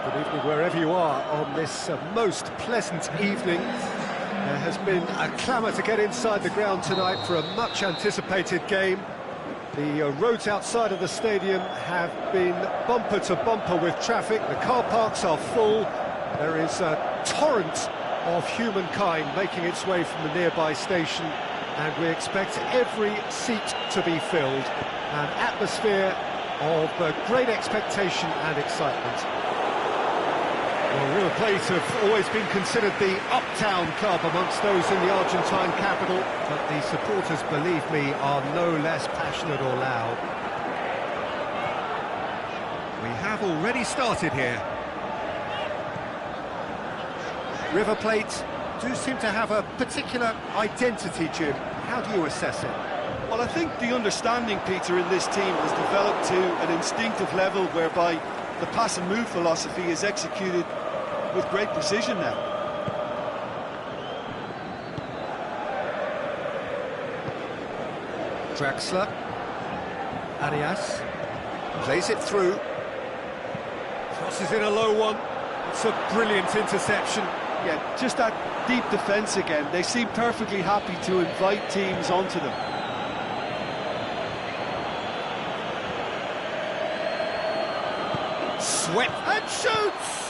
Good evening wherever you are on this most pleasant evening. There has been a clamour to get inside the ground tonight for a much-anticipated game. The roads outside of the stadium have been bumper to bumper with traffic. The car parks are full. There is a torrent of humankind making its way from the nearby station, and we expect every seat to be filled. An atmosphere of great expectation and excitement. Well, River Plate have always been considered the uptown club amongst those in the Argentine capital, but the supporters, believe me, are no less passionate or loud. We have already started here. River Plate do seem to have a particular identity, Jim. How do you assess it? Well, I think the understanding, Peter, in this team has developed to an instinctive level whereby the pass and move philosophy is executed with great precision now. Draxler, Arias, plays it through, crosses in a low one. It's a brilliant interception. Yeah, just that deep defence again. They seem perfectly happy to invite teams onto them. Swept and shoots!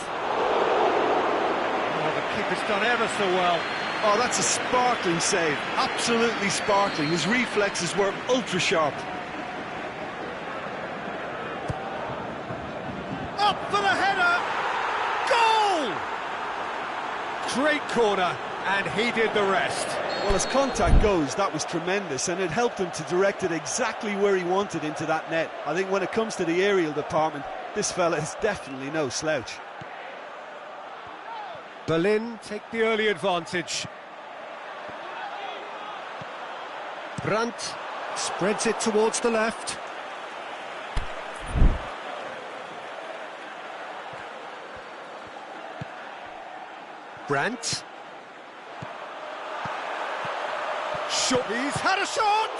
Oh, the keeper's done ever so well. Oh, that's a sparkling save. Absolutely sparkling. His reflexes were ultra sharp. Up for the header! Goal! Great corner, and he did the rest. Well, as contact goes, that was tremendous, and it helped him to direct it exactly where he wanted into that net. I think when it comes to the aerial department, this fella is definitely no slouch. Berlin take the early advantage. Brandt spreads it towards the left. Brandt. Shot. He's had a shot!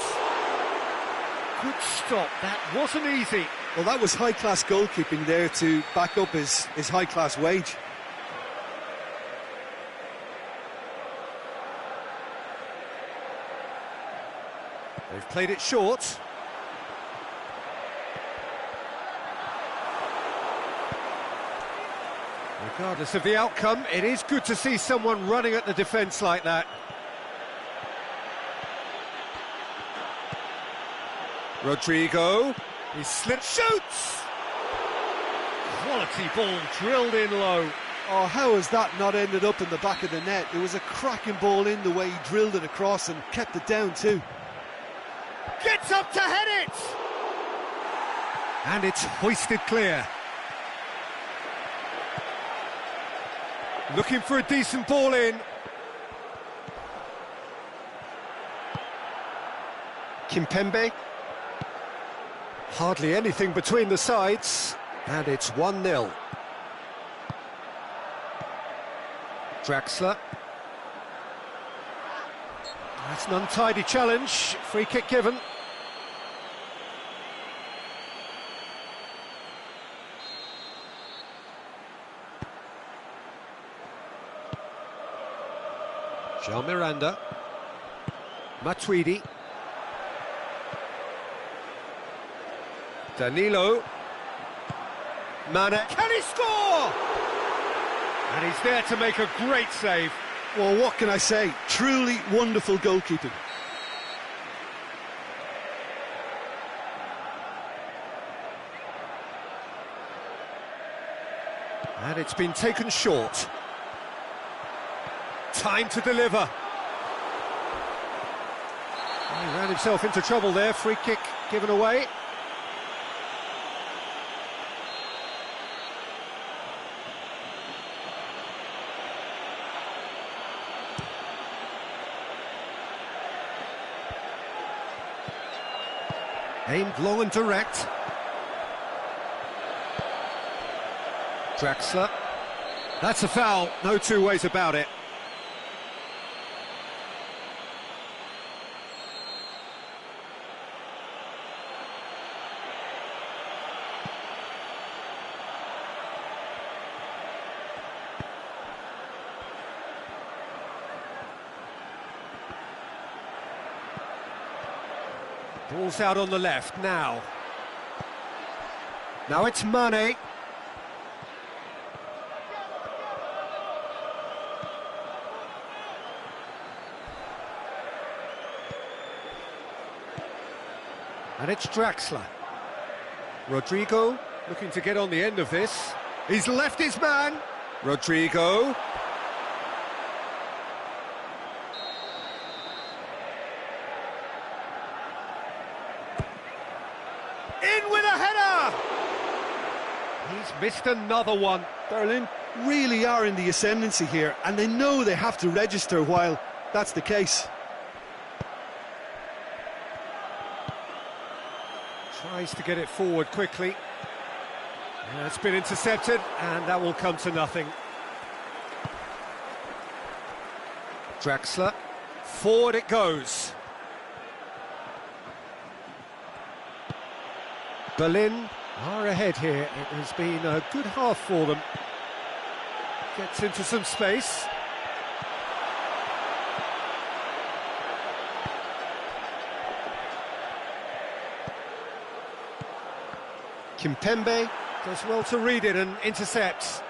Good stop. That wasn't easy. Well, that was high-class goalkeeping there to back up his high-class wage. They've played it short. Regardless of the outcome, it is good to see someone running at the defence like that. Rodrigo, he slips, shoots! Quality ball drilled in low. Oh, how has that not ended up in the back of the net? It was a cracking ball in the way he drilled it across and kept it down too. Gets up to head it! And it's hoisted clear. Looking for a decent ball in. Kimpembe. Hardly anything between the sides. And it's 1-0. Draxler. That's an untidy challenge. Free kick given. Jean Miranda. Matuidi. Danilo. Mane. Can he score? And he's there to make a great save. Well, what can I say? Truly wonderful goalkeeping. And it's been taken short. Time to deliver. He ran himself into trouble there. Free kick given away. Aimed long and direct. Draxler. That's a foul, no two ways about it. Ball's out on the left now. Now it's Mane. And it's Draxler. Rodrigo looking to get on the end of this. He's left his man. Rodrigo. In with a header! He's missed another one. Berlin really are in the ascendancy here, and they know they have to register while that's the case. Tries to get it forward quickly. It's been intercepted, and that will come to nothing. Draxler. Forward it goes. Berlin are ahead here. It has been a good half for them. Gets into some space. Kimpembe does well to read it and intercepts.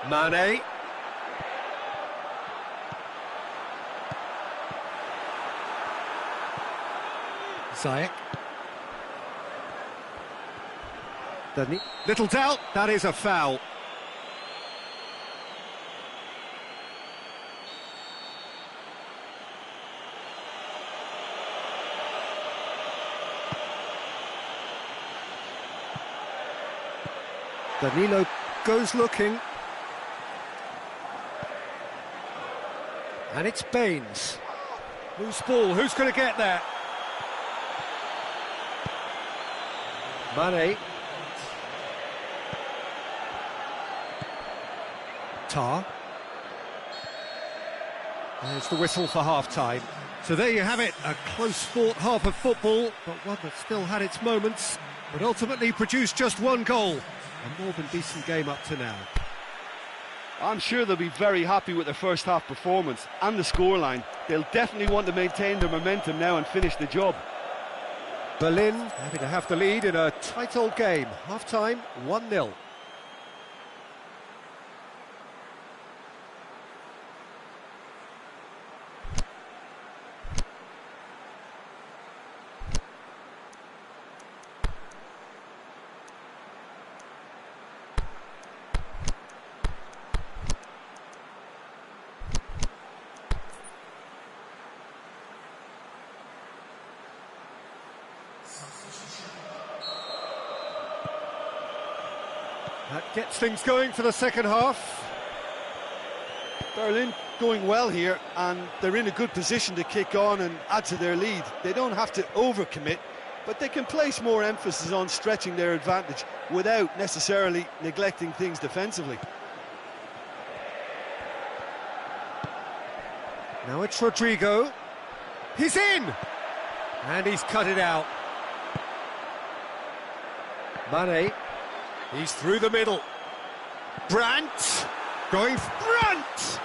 Mane. Ziyech. Little doubt, that is a foul. Danilo goes looking. And it's Baines. Loose ball, who's going to get there? Mane. Tar. There's the whistle for half-time. So there you have it, a close-fought half of football, but one that still had its moments, but ultimately produced just one goal. A more than decent game up to now. I'm sure they'll be very happy with their first half performance and the scoreline. They'll definitely want to maintain their momentum now and finish the job. Berlin happy to have the lead in a tight old game. Half-time, 1-0. That gets things going for the second half. Berlin going well here, and they're in a good position to kick on and add to their lead. They don't have to overcommit, but they can place more emphasis on stretching their advantage without necessarily neglecting things defensively. Now it's Rodrigo. He's in! And he's cut it out. Mane. He's through the middle. Brandt! Going Brandt!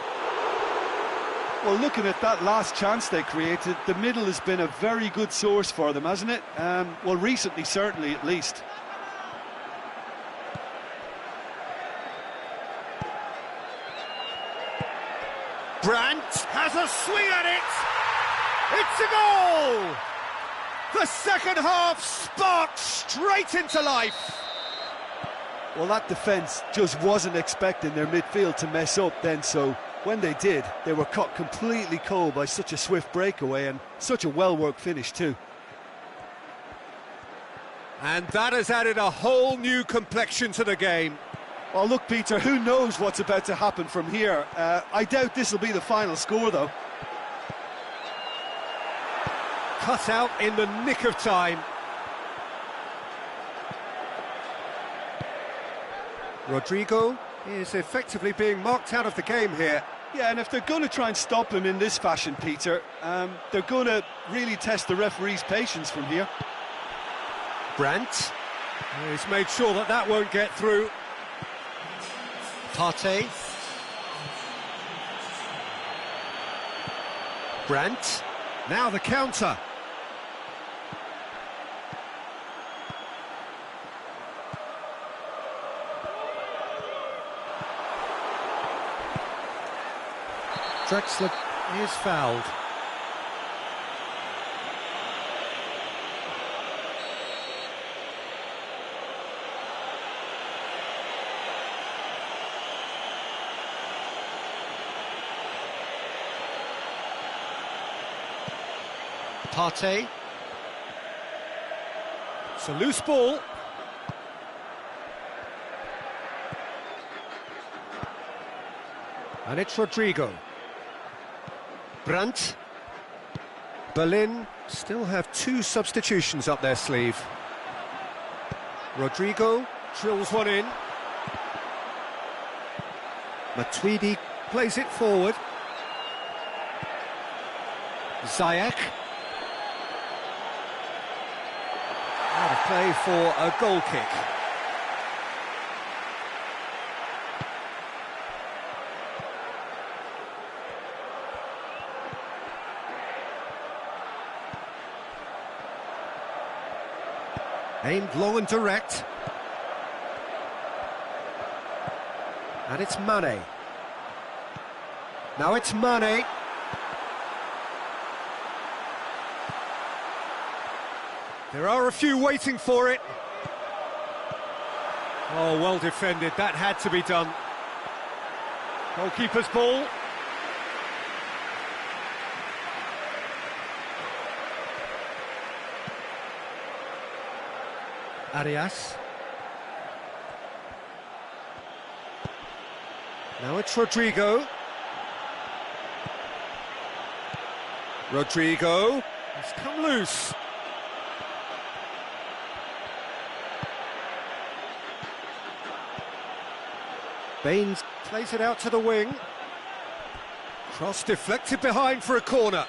Well, looking at that last chance they created, the middle has been a very good source for them, hasn't it? Well, recently, certainly, at least. Brandt has a swing at it! It's a goal! The second half sparked straight into life. Well, that defence just wasn't expecting their midfield to mess up then, so when they did, they were caught completely cold by such a swift breakaway and such a well-worked finish too. And that has added a whole new complexion to the game. Well, look, Peter, who knows what's about to happen from here? I doubt this will be the final score, though. Cut out in the nick of time. Rodrigo is effectively being marked out of the game here. Yeah, and if they're going to try and stop him in this fashion, Peter, they're going to really test the referee's patience from here. Brandt. He's made sure that that won't get through. Partey. Brandt. Now the counter. Drexler is fouled. Partey. It's a loose ball. And it's Rodrigo. Brandt. Berlin still have 2 substitutions up their sleeve. Rodrigo drills one in. Matuidi plays it forward. Ziyech. Out of play for a goal kick. Aimed long and direct. And it's Mane. Now it's Mane. There are a few waiting for it. Oh, well defended. That had to be done. Goalkeeper's ball. Arias. Now it's Rodrigo. Rodrigo has come loose. Baines plays it out to the wing. Cross deflected behind for a corner.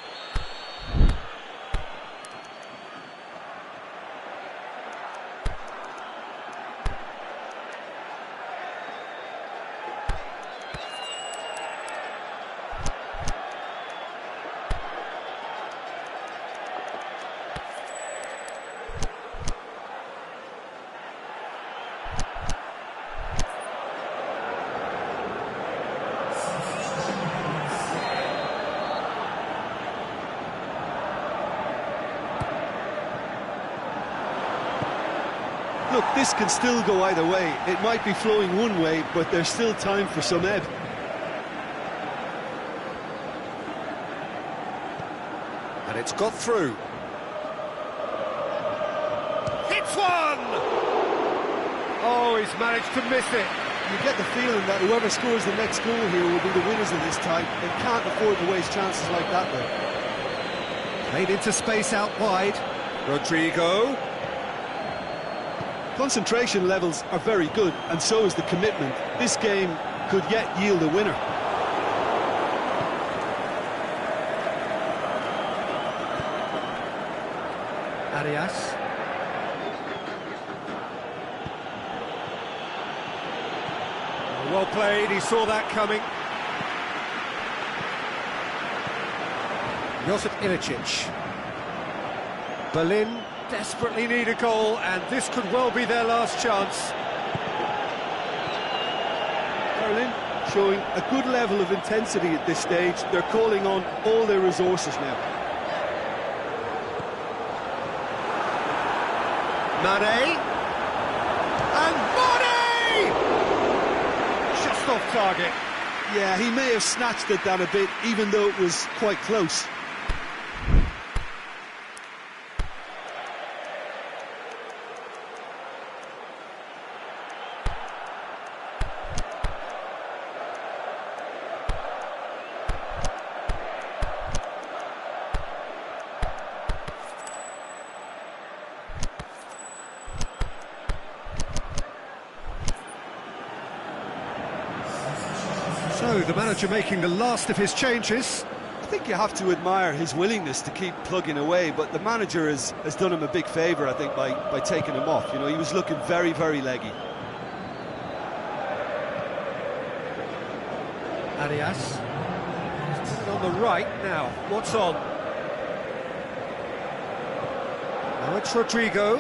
Look, this can still go either way. It might be flowing one way, but there's still time for some ebb. And it's got through. Hits one! Oh, he's managed to miss it. You get the feeling that whoever scores the next goal here will be the winners of this tie. They can't afford to waste chances like that, though. Played into space out wide. Rodrigo. Concentration levels are very good, and so is the commitment. This game could yet yield a winner. Arias. Well played, he saw that coming. Josip Ilicic. Berlin desperately need a goal, and this could well be their last chance. Berlin showing a good level of intensity at this stage. They're calling on all their resources now. Mane. And Mane! Just off target. Yeah, he may have snatched at that a bit, even though it was quite close. So, the manager making the last of his changes. I think you have to admire his willingness to keep plugging away, but the manager has done him a big favour, I think, by taking him off. You know, he was looking very, very leggy. Arias. On the right now, what's on? Now it's Rodrigo.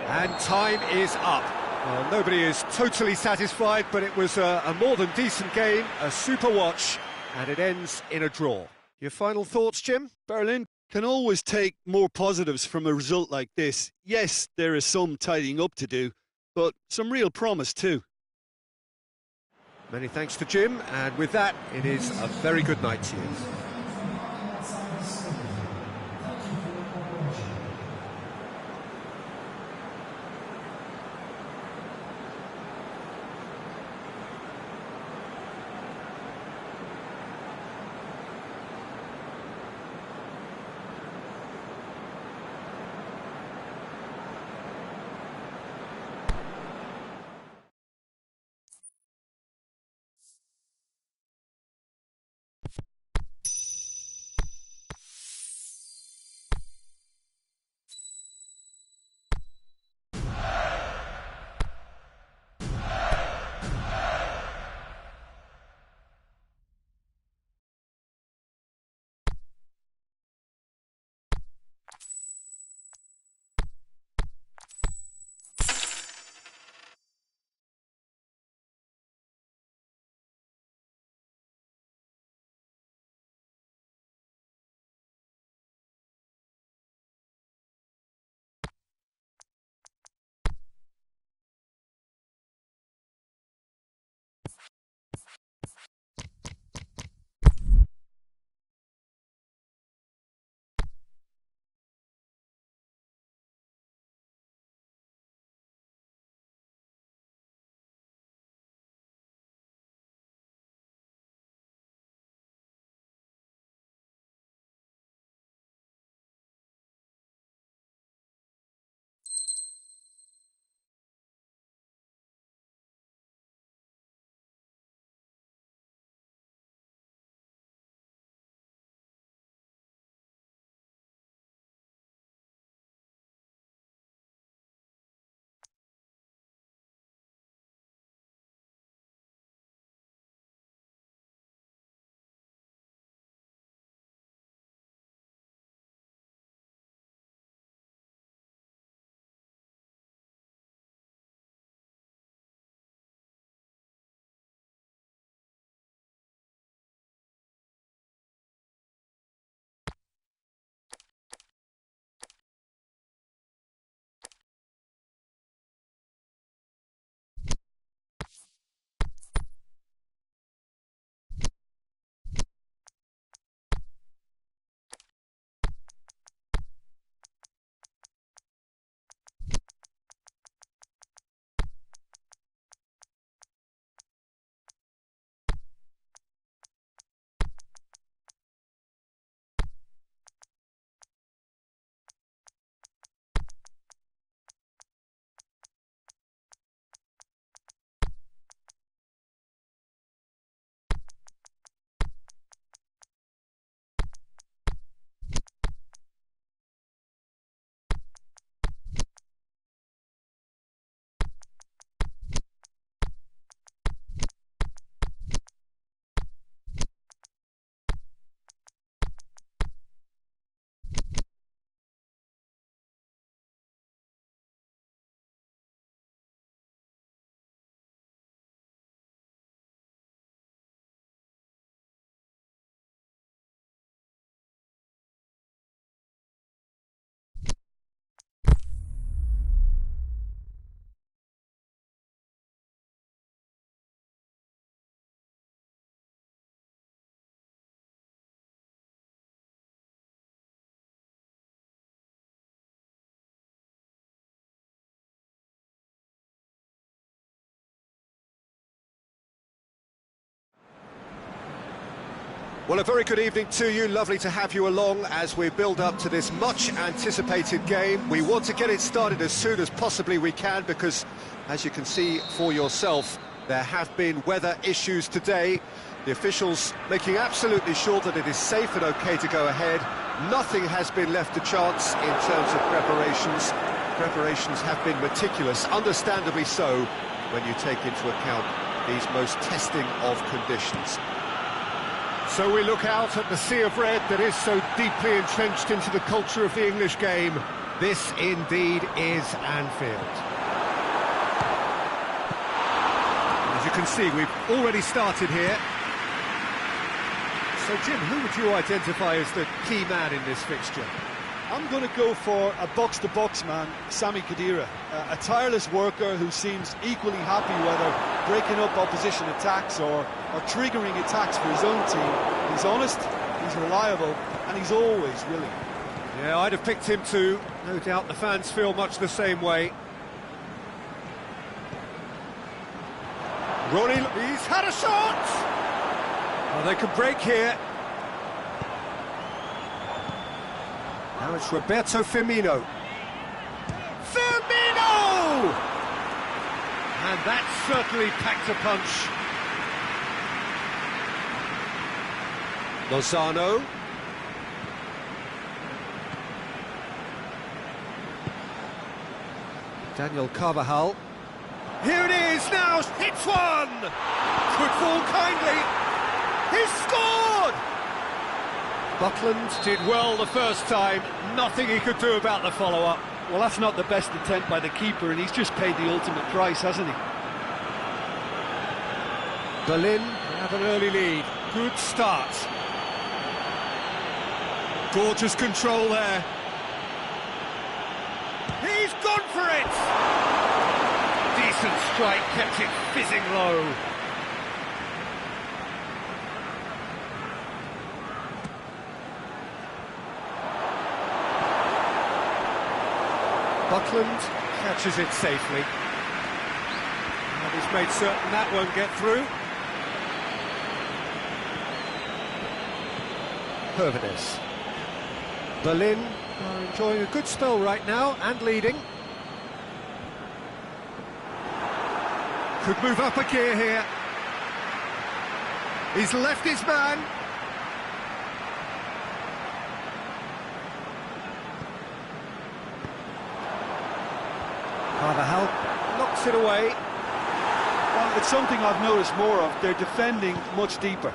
And time is up. Well, nobody is totally satisfied, but it was a more than decent game, a super watch, and it ends in a draw. Your final thoughts, Jim? Berlin can always take more positives from a result like this. Yes, there is some tidying up to do, but some real promise too. Many thanks to Jim, and with that, it is a very good night to you. Well, a very good evening to you. Lovely to have you along as we build up to this much-anticipated game. We want to get it started as soon as possibly we can because, as you can see for yourself, there have been weather issues today. The officials making absolutely sure that it is safe and OK to go ahead. Nothing has been left to chance in terms of preparations. Preparations have been meticulous, understandably so, when you take into account these most testing of conditions. So we look out at the sea of red that is so deeply entrenched into the culture of the English game. This indeed is Anfield. As you can see, we've already started here. So Jim, who would you identify as the key man in this fixture? I'm going to go for a box-to-box man, Sami Khedira, a tireless worker who seems equally happy whether breaking up opposition attacks or triggering attacks for his own team. He's honest, he's reliable, and he's always willing. Yeah, I'd have picked him too. No doubt the fans feel much the same way. Ronnie, he's had a shot! Oh, they can break here. Now it's Roberto Firmino. Firmino! And that certainly packed a punch. Lozano. Daniel Carvajal. Here it is now, hits one! Could fall kindly. He's scored! Buckland did well the first time, nothing he could do about the follow-up. Well, that's not the best attempt by the keeper, and he's just paid the ultimate price, hasn't he? Berlin have an early lead. Good start. Gorgeous control there. He's gone for it! Decent strike, kept it fizzing low. Buckland catches it safely. And he's made certain that won't get through. Hervedes. Berlin are enjoying a good spell right now and leading. Could move up a gear here. He's left his man. Carvajal knocks it away. Well, it's something I've noticed more of. They're defending much deeper.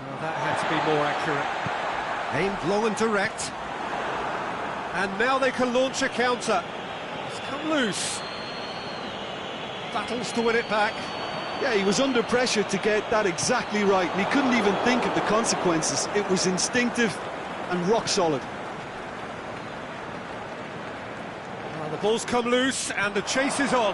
Well, that had to be more accurate. Aimed long and direct. And now they can launch a counter. It's come loose. Battles to win it back. Yeah, he was under pressure to get that exactly right, and he couldn't even think of the consequences. It was instinctive and rock solid. The ball's come loose and the chase is on.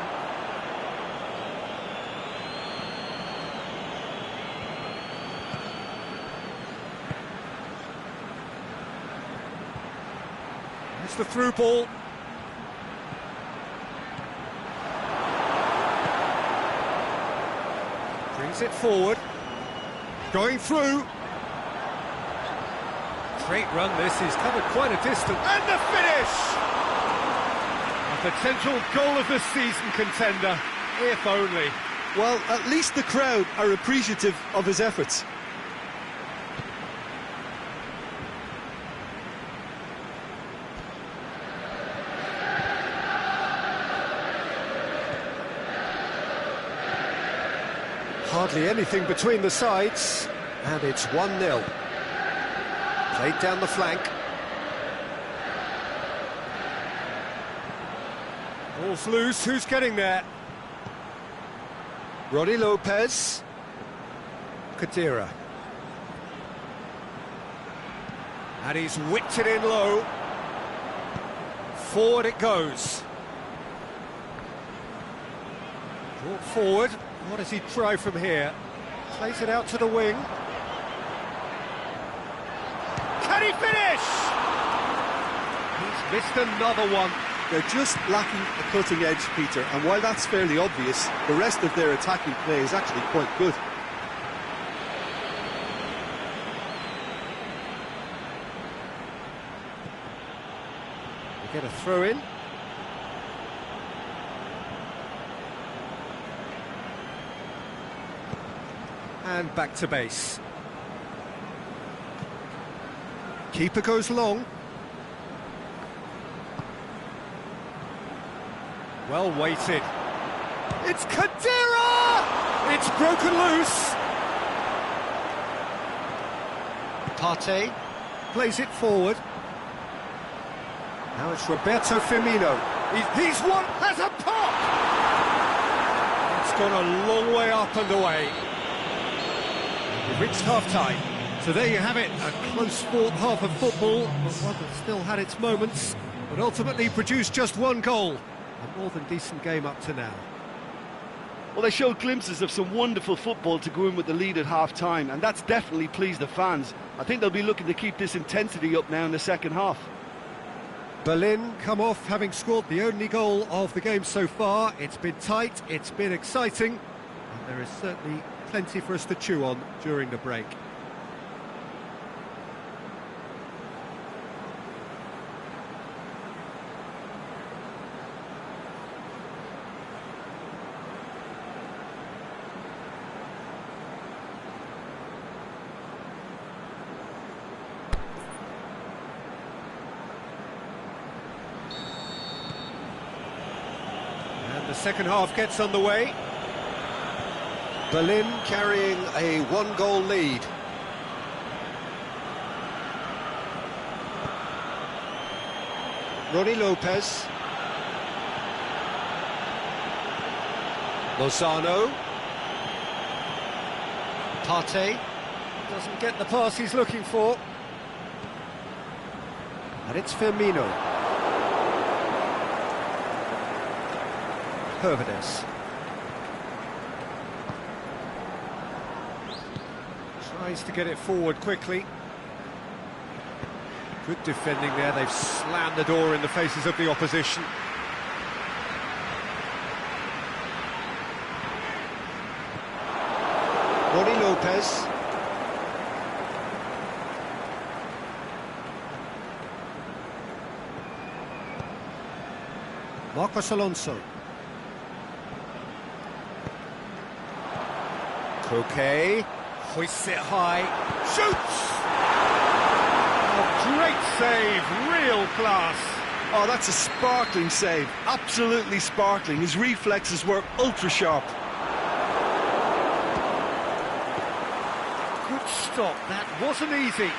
It's the through ball. Brings it forward. Going through. Great run this, he's covered quite a distance. And the finish! A potential goal of the season contender, if only. Well, at least the crowd are appreciative of his efforts. Hardly anything between the sides, and it's 1-0. Played down the flank. Ball's loose, who's getting there? Ronnie Lopez. Khedira. And he's whipped it in low. Forward it goes. Brought forward. What does he try from here? Plays it out to the wing. Can he finish? He's missed another one. They're just lacking a cutting edge, Peter, and while that's fairly obvious, the rest of their attacking play is actually quite good. We get a throw in. And back to base. Keeper goes long. Well weighted. It's Kadira! It's broken loose. Partey plays it forward. Now it's Roberto Firmino. He's one, has a pop! It's gone a long way up and away. We've reached half-time. So there you have it, a close-fought half of football, but one that still had its moments, but ultimately produced just one goal. A more than decent game up to now. Well, they showed glimpses of some wonderful football to go in with the lead at half-time, and that's definitely pleased the fans. I think they'll be looking to keep this intensity up now in the second half. Berlin come off having scored the only goal of the game so far. It's been tight, it's been exciting, and there is certainly plenty for us to chew on during the break. The second half gets underway. Berlin carrying a one-goal lead. Ronnie Lopez. Lozano. Partey doesn't get the pass he's looking for. And it's Firmino. Hervedes. Tries to get it forward quickly. Good defending there, they've slammed the door in the faces of the opposition. Ronnie Lopez. Marcos Alonso. Koke hoists it high, shoots! Oh, great save, real class. Oh, that's a sparkling save, absolutely sparkling. His reflexes were ultra sharp. Good stop, that wasn't easy.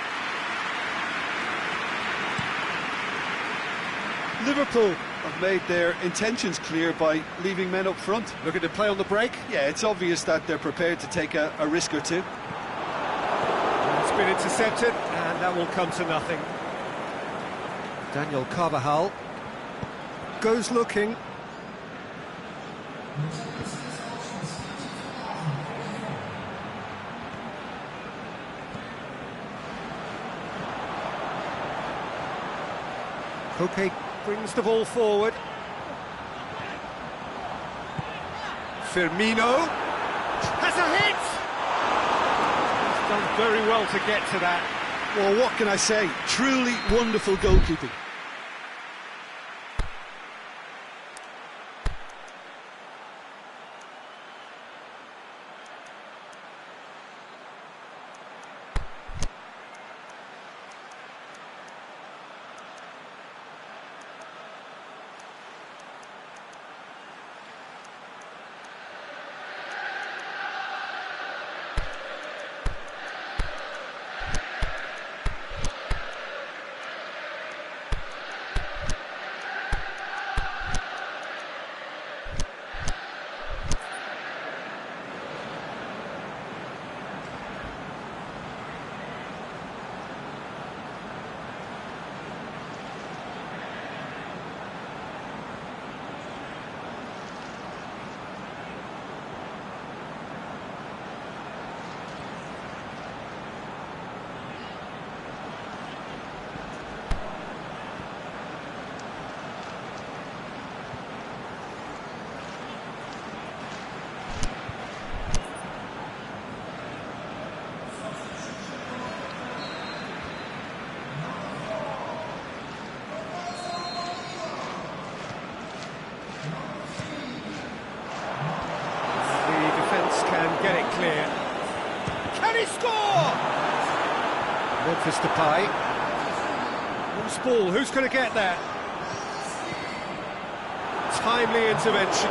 Liverpool have made their intentions clear by leaving men up front. Looking to play on the break? Yeah, it's obvious that they're prepared to take a risk or two. It's been intercepted, and that will come to nothing. Daniel Carvajal goes looking. Koke brings the ball forward. Firmino has a hit! He's done very well to get to that. Well, what can I say? Truly wonderful goalkeeping. Get it clear. Can he score? Memphis Depay. Loose ball, who's going to get there? Timely intervention.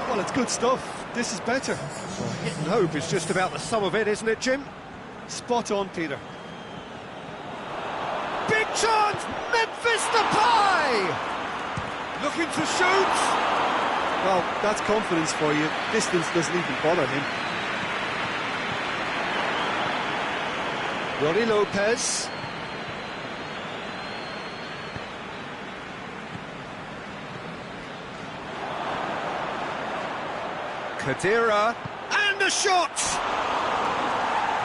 Well, it's good stuff. This is better. Well, hit and hope is just about the sum of it, isn't it, Jim? Spot on, Peter. Big chance! Memphis Depay! Looking to shoot! Well, that's confidence for you. Distance doesn't even bother him. Ronnie Lopez. Khedira, and a shot!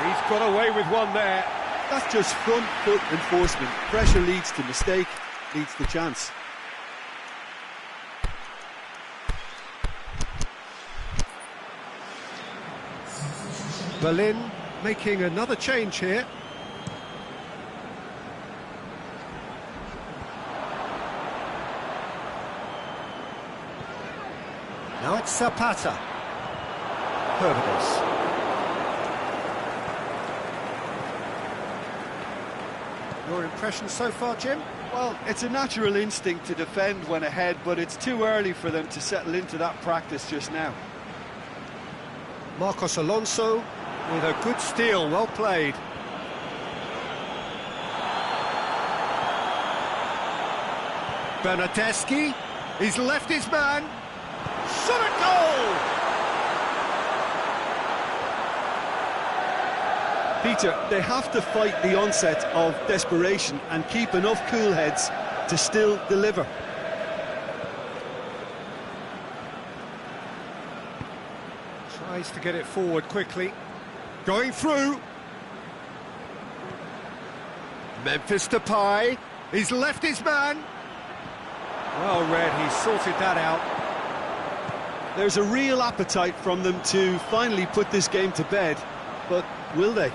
He's got away with one there. That's just front foot enforcement. Pressure leads to mistake, leads to chance. Berlin making another change here. Now it's Zapata. Hernández. Your impression so far, Jim? Well, it's a natural instinct to defend when ahead, but it's too early for them to settle into that practice just now. Marcos Alonso with a good steal, well played. Bernardeschi, he's left his man. Shot at goal! Peter, they have to fight the onset of desperation and keep enough cool heads to still deliver. Tries to get it forward quickly. Going through. Memphis Depay. He's left his man. Well read, he sorted that out. There's a real appetite from them to finally put this game to bed, but will they?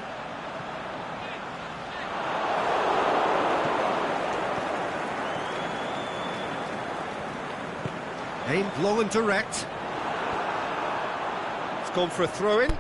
Aimed long and direct. It's gone for a throw-in.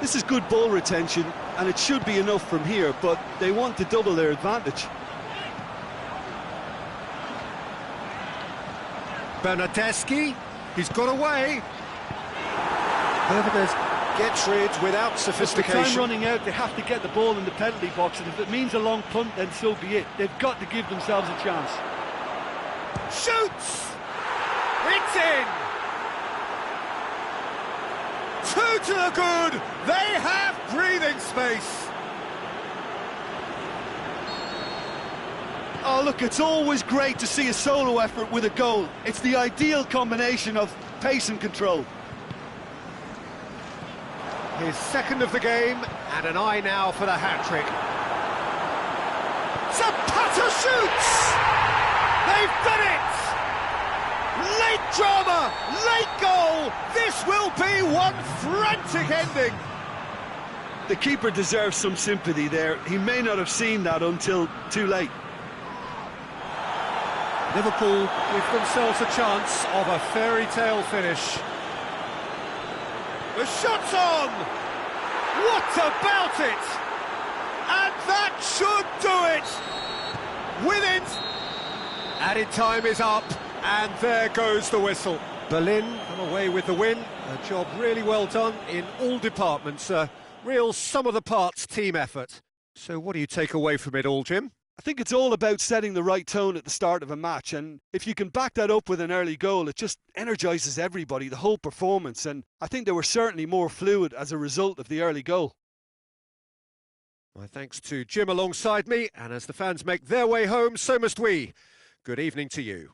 This is good ball retention, and it should be enough from here, but they want to double their advantage. Bernardeschi, he's got away. Hernández gets rid without sophistication. With time running out, they have to get the ball in the penalty box, and if it means a long punt, then so be it. They've got to give themselves a chance. Shoots! It's in! Two to the good! They have breathing space! Oh, look, it's always great to see a solo effort with a goal. It's the ideal combination of pace and control. His second of the game, and an eye now for the hat-trick. Zapata shoots! They've done it! Late drama, late goal! This will be one frantic ending! The keeper deserves some sympathy there. He may not have seen that until too late. Liverpool give themselves a chance of a fairy tale finish. The shot's on! What about it? And that should do it! With it! Added time is up, and there goes the whistle. Berlin come away with the win. A job really well done in all departments. A real sum-of-the-parts team effort. So what do you take away from it all, Jim? I think it's all about setting the right tone at the start of a match, and if you can back that up with an early goal, it just energises everybody, the whole performance, and I think they were certainly more fluid as a result of the early goal. My thanks to Jim alongside me, and as the fans make their way home, so must we. Good evening to you.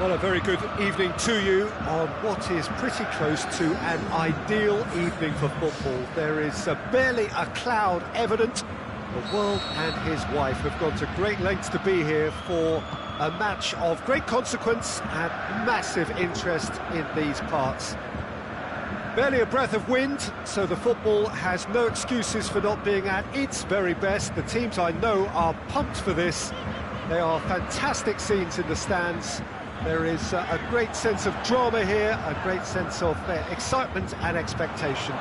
Well, a very good evening to you on what is pretty close to an ideal evening for football. There is barely a cloud evident. The world and his wife have gone to great lengths to be here for a match of great consequence and massive interest in these parts. Barely a breath of wind, so the football has no excuses for not being at its very best. The teams I know are pumped for this. They are fantastic scenes in the stands. There is a great sense of drama here, a great sense of excitement and expectation.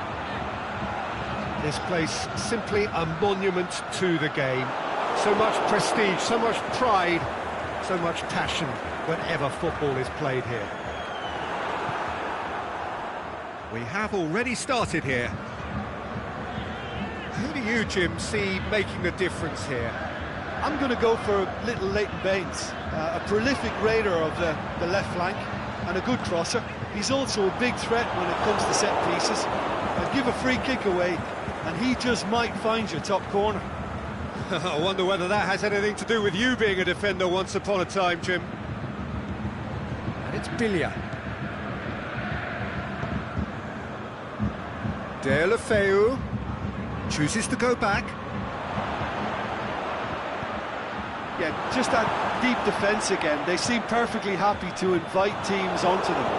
This place simply a monument to the game. So much prestige, so much pride, so much passion whenever football is played here. We have already started here. Who do you, Jim, see making the difference here? I'm going to go for little Leighton Baines, a prolific raider of the left flank and a good crosser. He's also a big threat when it comes to set pieces. Give a free kick away and he just might find your top corner. I wonder whether that has anything to do with you being a defender once upon a time, Jim. And it's Billia. De La Feu chooses to go back. Yeah, just that deep defence again. They seem perfectly happy to invite teams onto them.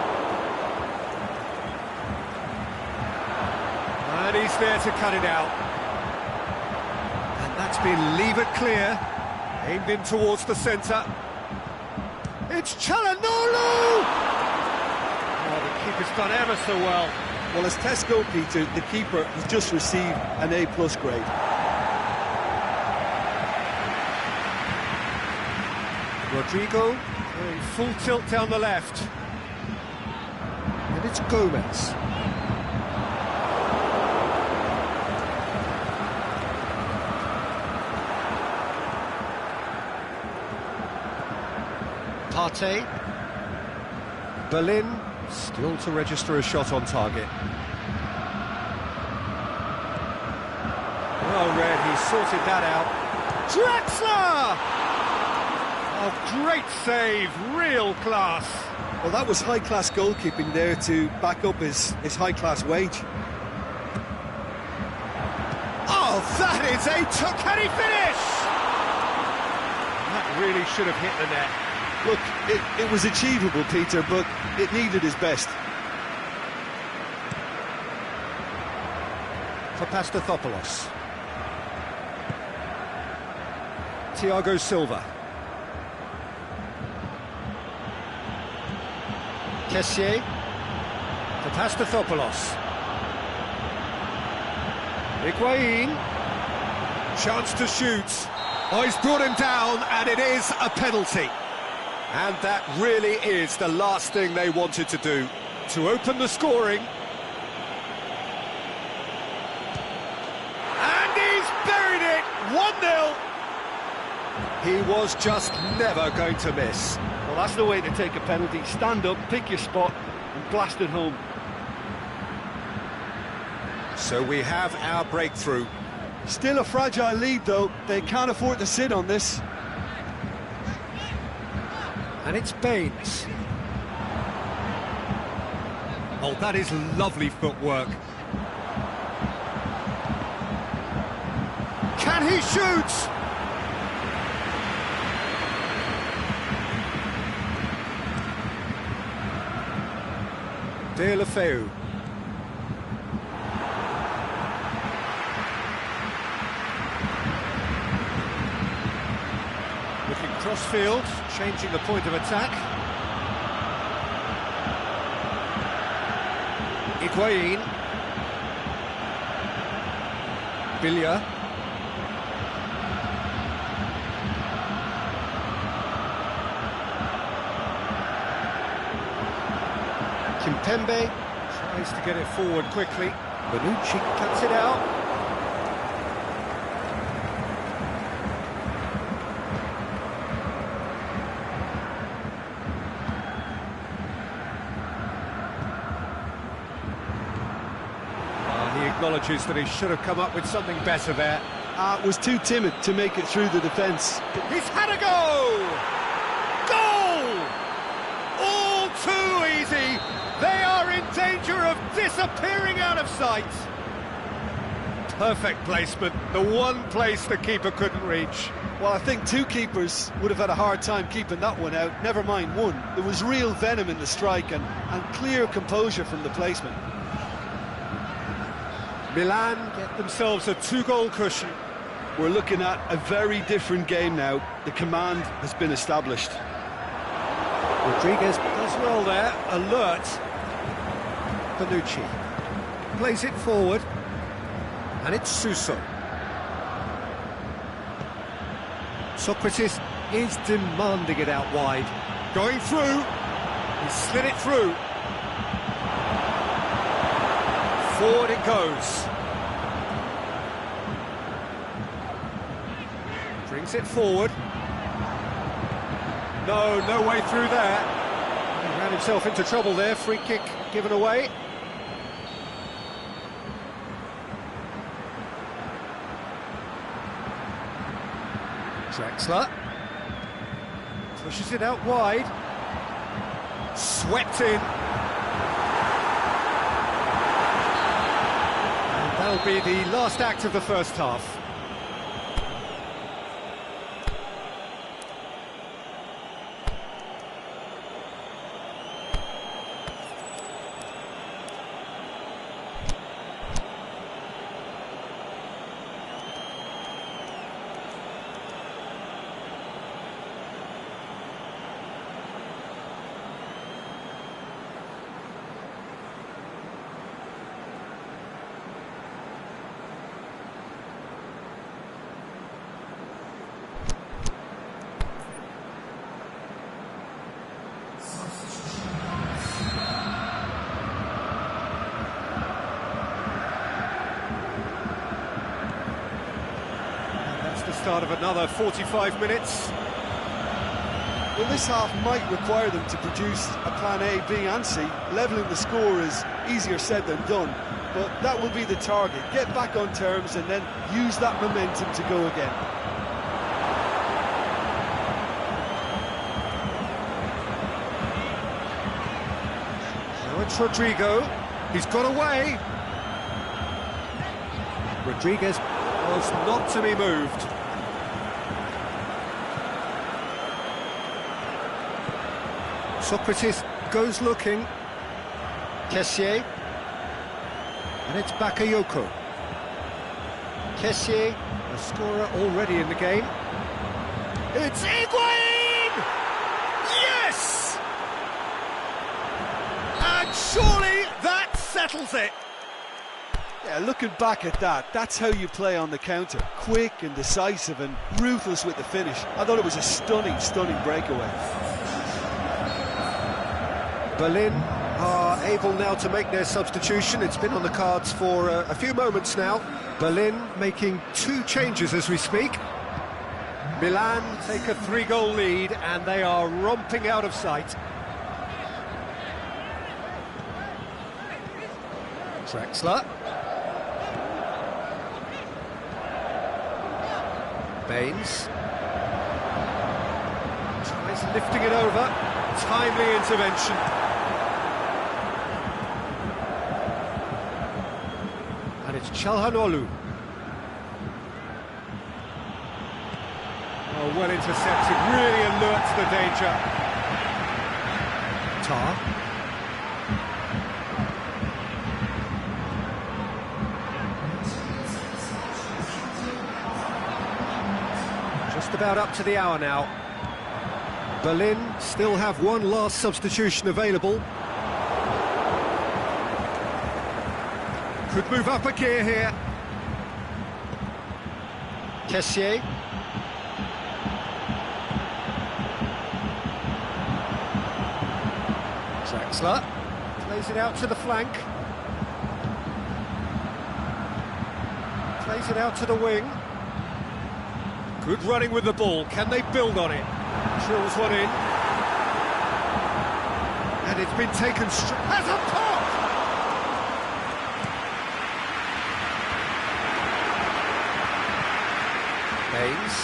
And he's there to cut it out. And that's been levered clear. Aimed in towards the centre. It's Çalhanoğlu! Oh, the keeper's done ever so well. Well, as test goalkeeper, the keeper has just received an A+ grade. Rodrigo going full tilt down the left. And it's Gomez. Partey. Berlin still to register a shot on target. Well read, he sorted that out. Draxler! Oh, great save, real class. Well, that was high-class goalkeeping there to back up his high-class wage. Oh, that is can he finish? That really should have hit the net. Look, it was achievable, Peter, but it needed his best. For Pastathopoulos. Thiago Silva. Kessié. For Pastathopoulos. Higuain. Chance to shoot. Oh, he's brought him down, and it is a penalty. And that really is the last thing they wanted to do, to open the scoring. And he's buried it, 1-0. He was just never going to miss. Well, that's the way to take a penalty. Stand up, pick your spot, and blast it home. So we have our breakthrough. Still a fragile lead, though. They can't afford to sit on this. And it's Baines. Oh, that is lovely footwork. Can he shoot? De La Feu. Looking crossfield, changing the point of attack. Higuain. Billia. Kimpembe tries to get it forward quickly. Bonucci cuts it out. He acknowledges that he should have come up with something better there. Was too timid to make it through the defence. He's had a go! Goal! all too easy. They are in danger of disappearing out of sight. Perfect placement, the one place the keeper couldn't reach. Well, I think two keepers would have had a hard time keeping that one out, never mind one. There was real venom in the strike and clear composure from the placement. Milan get themselves a 2-goal cushion. We're looking at a very different game now. The command has been established. Rodriguez does well there, alert. Bonucci plays it forward, and it's Suso. Socrates is demanding it out wide. Going through, he slid it through. Forward it goes. Brings it forward. No way through there. He ran himself into trouble there, free kick given away. Drexler pushes it out wide, swept in, and that'll be the last act of the first half. Start of another 45 minutes. Well, this half might require them to produce a plan A, B and C. Levelling the score is easier said than done, but that will be the target. Get back on terms and then use that momentum to go again. Now it's Rodrigo. He's got away. Rodriguez was not to be moved. Socrates goes looking. Kessié. And it's Bakayoko. Kessié, a scorer already in the game. It's Higuain! Yes! And surely that settles it. Yeah, looking back at that, that's how you play on the counter. Quick and decisive and ruthless with the finish. I thought it was a stunning breakaway. Berlin are able now to make their substitution. It's been on the cards for a few moments now. Berlin making 2 changes as we speak. Milan take a 3-goal lead and they are romping out of sight. Drexler. Baines. Tries lifting it over. Timely intervention. And it's Çalhanoğlu. Oh, well intercepted, really alerts the danger. Tar. Just about up to the hour now. Berlin still have one last substitution available. Could move up a gear here. Kessié. Drexler plays it out to the flank. Plays it out to the wing. Good running with the ball. Can they build on it? Drills one in. And it's been taken as a pop! Baines.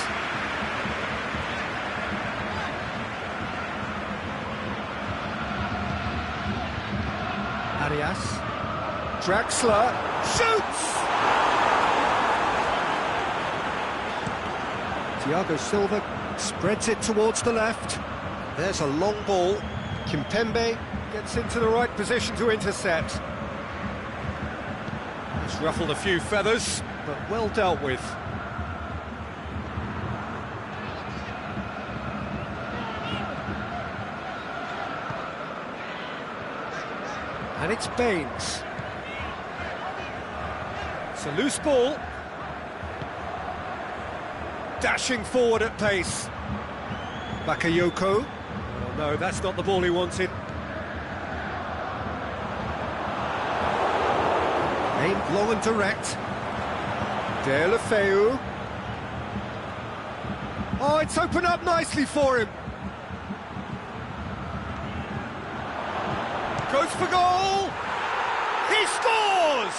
Diaz. Draxler shoots! Thiago Silva spreads it towards the left. There's a long ball. Kimpembe gets into the right position to intercept. It's ruffled a few feathers, but well dealt with. And it's Baines. It's a loose ball. Dashing forward at pace. Bakayoko. Oh no, that's not the ball he wanted. Aimed long and direct. Deulofeu. Oh, it's opened up nicely for him. Goes for goal! He scores!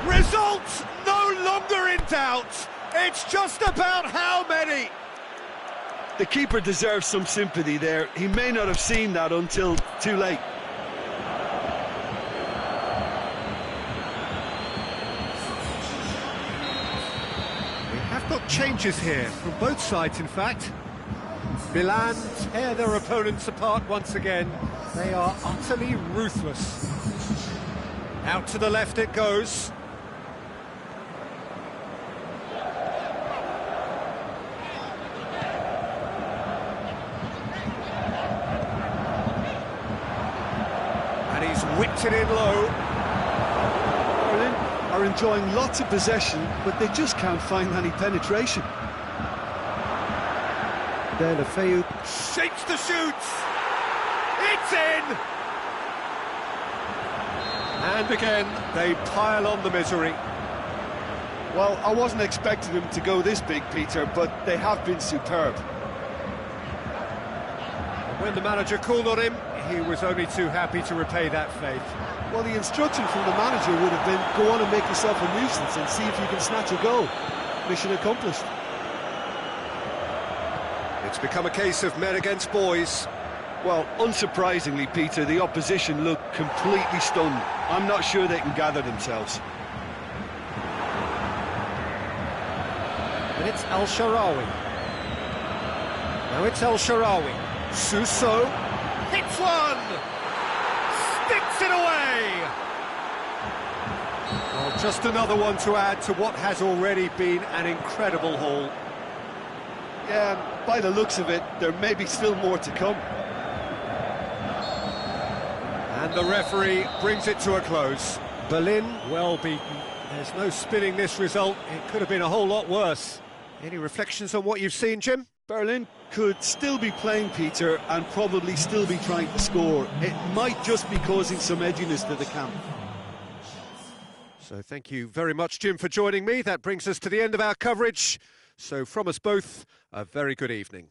Results no longer in doubt. It's just about how many. The keeper deserves some sympathy there. He may not have seen that until too late. We have got changes here, from both sides in fact. Milan tear their opponents apart once again. They are utterly ruthless. Out to the left it goes. And he's whipped it in low. Berlin are enjoying lots of possession, but they just can't find any penetration. Deulofeu shapes the shoots. It's in! And again, they pile on the misery. Well, I wasn't expecting them to go this big, Peter, but they have been superb. When the manager called on him, he was only too happy to repay that faith. Well, the instruction from the manager would have been, go on and make yourself a nuisance and see if you can snatch a goal. Mission accomplished. It's become a case of men against boys. Well, unsurprisingly, Peter, the opposition look completely stunned. I'm not sure they can gather themselves. And it's El Shaarawy. Now it's El Shaarawy. Suso hits one! Sticks it away! Well, just another one to add to what has already been an incredible haul. Yeah, by the looks of it, there may be still more to come. And the referee brings it to a close. Berlin, well beaten. There's no spinning this result. It could have been a whole lot worse. Any reflections on what you've seen, Jim? Berlin could still be playing, Peter, and probably still be trying to score. It might just be causing some edginess to the camp. So thank you very much, Jim, for joining me. That brings us to the end of our coverage. So from us both, a very good evening.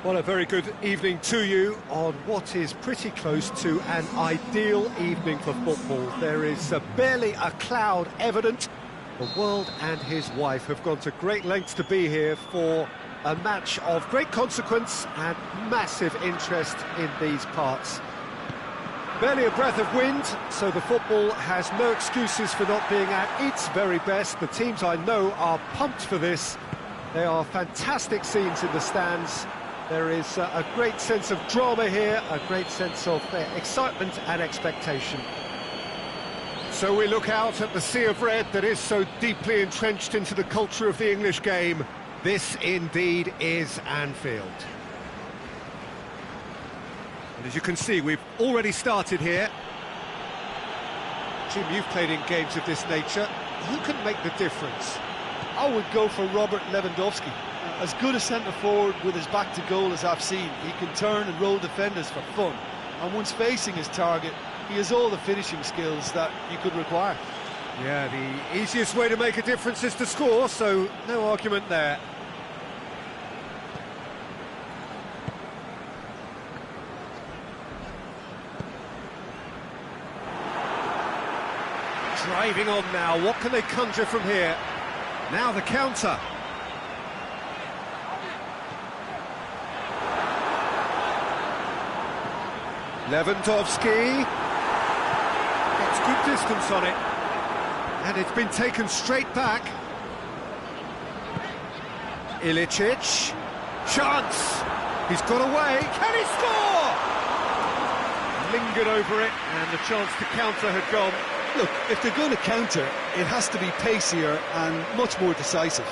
Well, a very good evening to you on what is pretty close to an ideal evening for football. There is barely a cloud evident. The world and his wife have gone to great lengths to be here for a match of great consequence and massive interest in these parts. Barely a breath of wind, so the football has no excuses for not being at its very best. The teams I know are pumped for this. There are fantastic scenes in the stands. There is a great sense of drama here, a great sense of excitement and expectation. So we look out at the sea of red that is so deeply entrenched into the culture of the English game. This indeed is Anfield. And as you can see, we've already started here. Jim, you've played in games of this nature. Who can make the difference? I would go for Robert Lewandowski. As good a centre-forward with his back to goal as I've seen. He can turn and roll defenders for fun. And once facing his target, he has all the finishing skills that you could require. Yeah, the easiest way to make a difference is to score, so no argument there. Driving on now, what can they conjure from here? Now the counter. Lewandowski gets good distance on it, and it's been taken straight back. Ilicic, chance, he's got away, can he score? Lingered over it, and the chance to counter had gone. Look, if they're going to counter, it has to be pacier and much more decisive.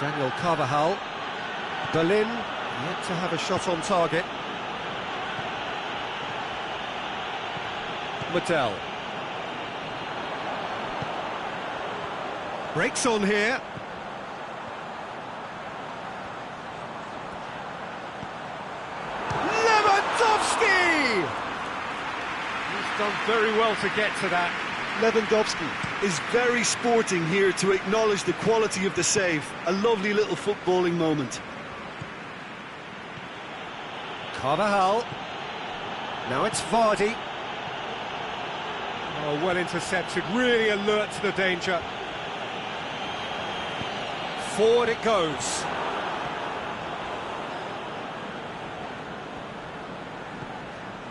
Daniel Carvajal. Berlin yet to have a shot on target. Mattel. Breaks on here. Lewandowski! He's done very well to get to that. Lewandowski is very sporting here to acknowledge the quality of the save. A lovely little footballing moment. Carvajal. Now it's Vardy. Oh, well intercepted, really alert to the danger. Forward it goes.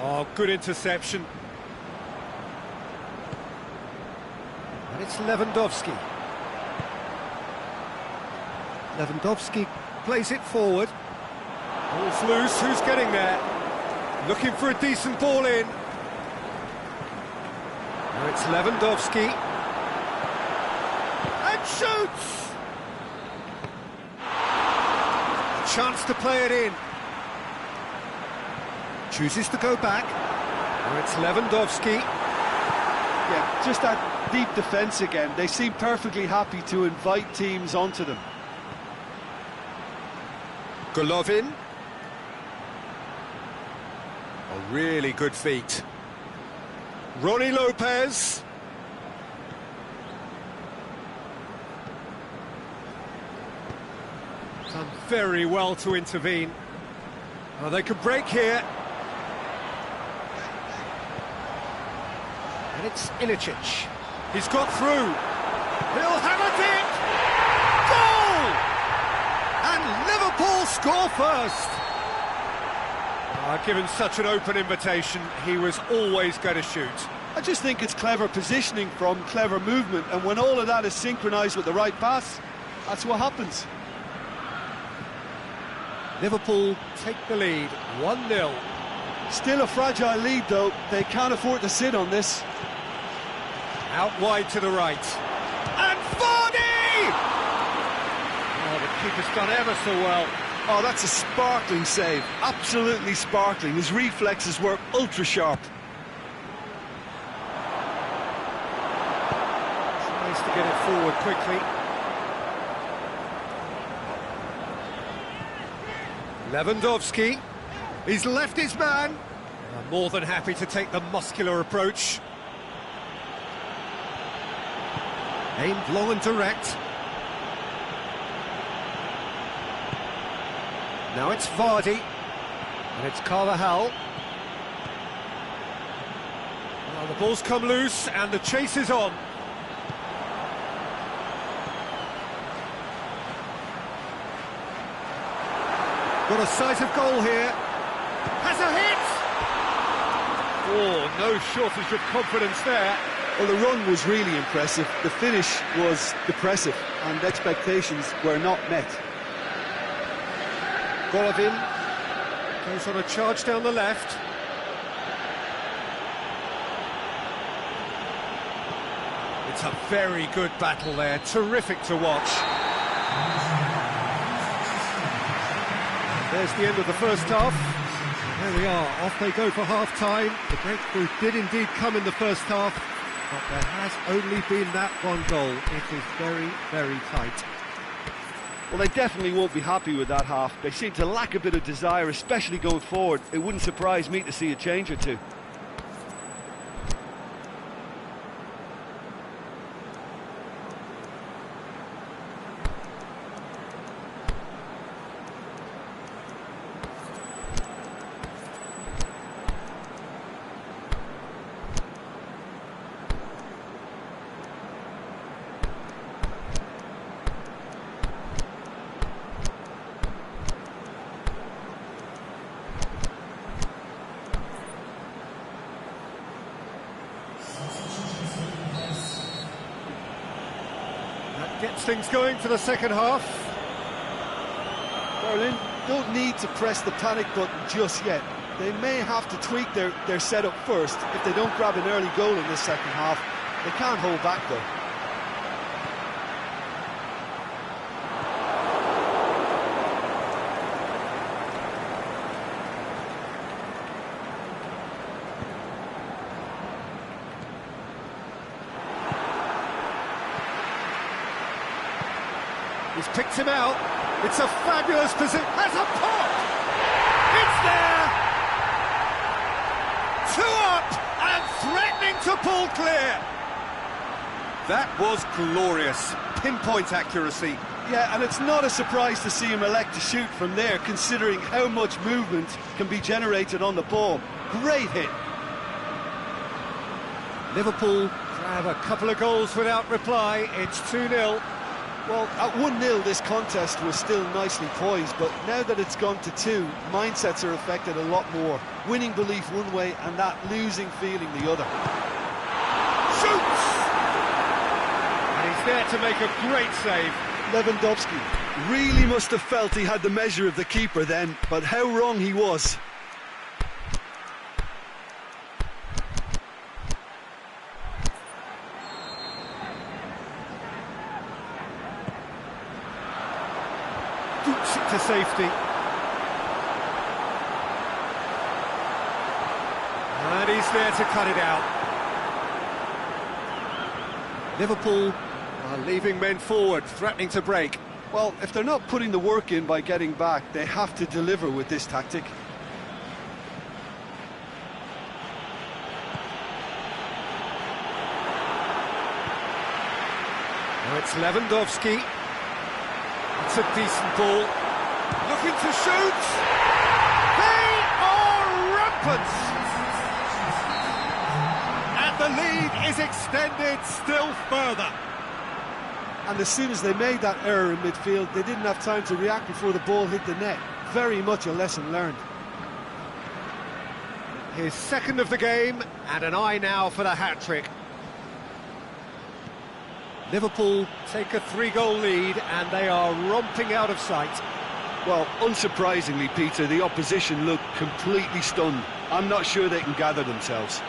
Oh, good interception. And it's Lewandowski. Lewandowski plays it forward. Ball's loose, who's getting there? Looking for a decent ball in. Now it's Lewandowski. And shoots! A chance to play it in. Chooses to go back. Now it's Lewandowski. Yeah, just that deep defence again. They seem perfectly happy to invite teams onto them. Golovin. A really good feat. Ronnie Lopez. Done very well to intervene. Oh, they could break here. And it's Ilicic. He's got through. He'll hammer it! Goal! And Liverpool score first. Given such an open invitation, he was always going to shoot. I just think it's clever positioning from clever movement, and when all of that is synchronised with the right pass, that's what happens. Liverpool take the lead, 1-0. Still a fragile lead, though. They can't afford to sit on this. Out wide to the right. And Vardy! Oh, the keeper's done ever so well. Oh, that's a sparkling save. Absolutely sparkling. His reflexes were ultra-sharp. Tries to get it forward quickly. Lewandowski. He's left his man. More than happy to take the muscular approach. Aimed long and direct. Now it's Vardy, and it's Carvajal. Well, the ball's come loose, and the chase is on. Got a sight of goal here. Has a hit! Oh, no shortage of confidence there. Well, the run was really impressive. The finish was depressive, and expectations were not met. Golovin goes on a charge down the left. It's a very good battle there, terrific to watch. There's the end of the first half. There we are, off they go for half-time. The breakthrough did indeed come in the first half, but there has only been that one goal. It is very, very tight. Well, they definitely won't be happy with that half. They seem to lack a bit of desire, especially going forward. It wouldn't surprise me to see a change or two. Gets things going for the second half. Berlin don't need to press the panic button just yet. They may have to tweak their setup first. If they don't grab an early goal in this second half, they can't hold back though. He's picked him out. It's a fabulous position. Has a pop! It's there! 2 up and threatening to pull clear. That was glorious. Pinpoint accuracy. Yeah, and it's not a surprise to see him elect to shoot from there, considering how much movement can be generated on the ball. Great hit. Liverpool grab a couple of goals without reply. It's 2-0. Well, at 1-0 this contest was still nicely poised, but now that it's gone to 2, mindsets are affected a lot more. Winning belief one way and that losing feeling the other. Shoots! And he's there to make a great save. Lewandowski really must have felt he had the measure of the keeper then, but how wrong he was. To safety. And he's there to cut it out. Liverpool are leaving men forward, threatening to break. Well, if they're not putting the work in by getting back, they have to deliver with this tactic. Now it's Lewandowski. It's a decent ball. Looking to shoot! They are rampant! And the lead is extended still further. And as soon as they made that error in midfield, they didn't have time to react before the ball hit the net. Very much a lesson learned. His second of the game, and an eye now for the hat-trick. Liverpool take a 3-goal lead, and they are romping out of sight. Well, unsurprisingly, Peter, the opposition look completely stunned. I'm not sure they can gather themselves.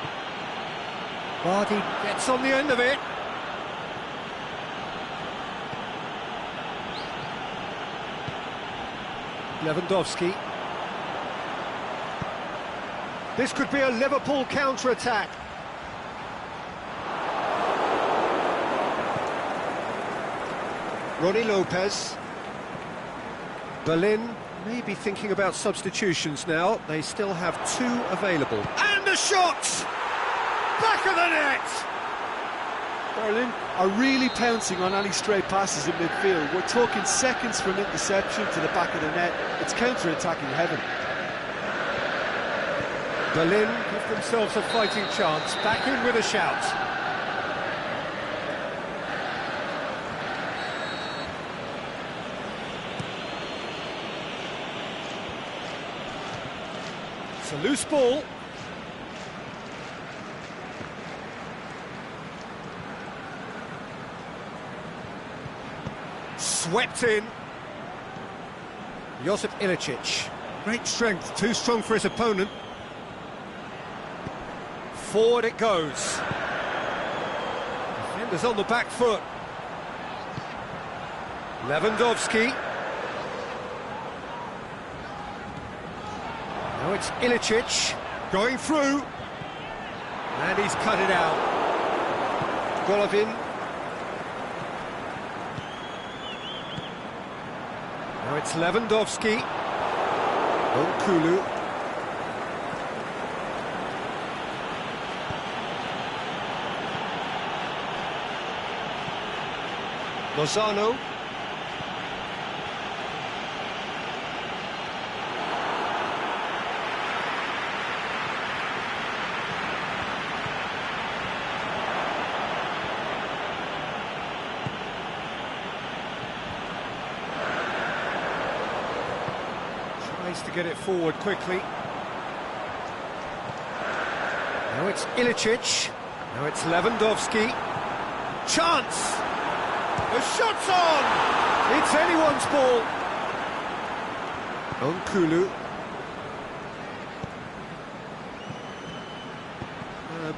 Vardy gets on the end of it. Lewandowski. This could be a Liverpool counter-attack. Ronnie Lopez. Berlin Maybe thinking about substitutions now. They still have 2 available. And a shot! Back of the net! Berlin are really pouncing on any stray passes in midfield. We're talking seconds from interception to the back of the net. It's counter-attacking heaven. Berlin give themselves a fighting chance. Back in with a shout. It's a loose ball. Swept in. Josip Ilicic. Great strength, too strong for his opponent. Forward it goes. Defenders on the back foot. Lewandowski. Now it's Ilicic going through. And he's cut it out. Golovin. Now it's Lewandowski. Onkulu. Lozano. Tries to get it forward quickly. Now it's Ilicic. Now it's Lewandowski. Chance! The shot's on! It's anyone's ball. Onkulu.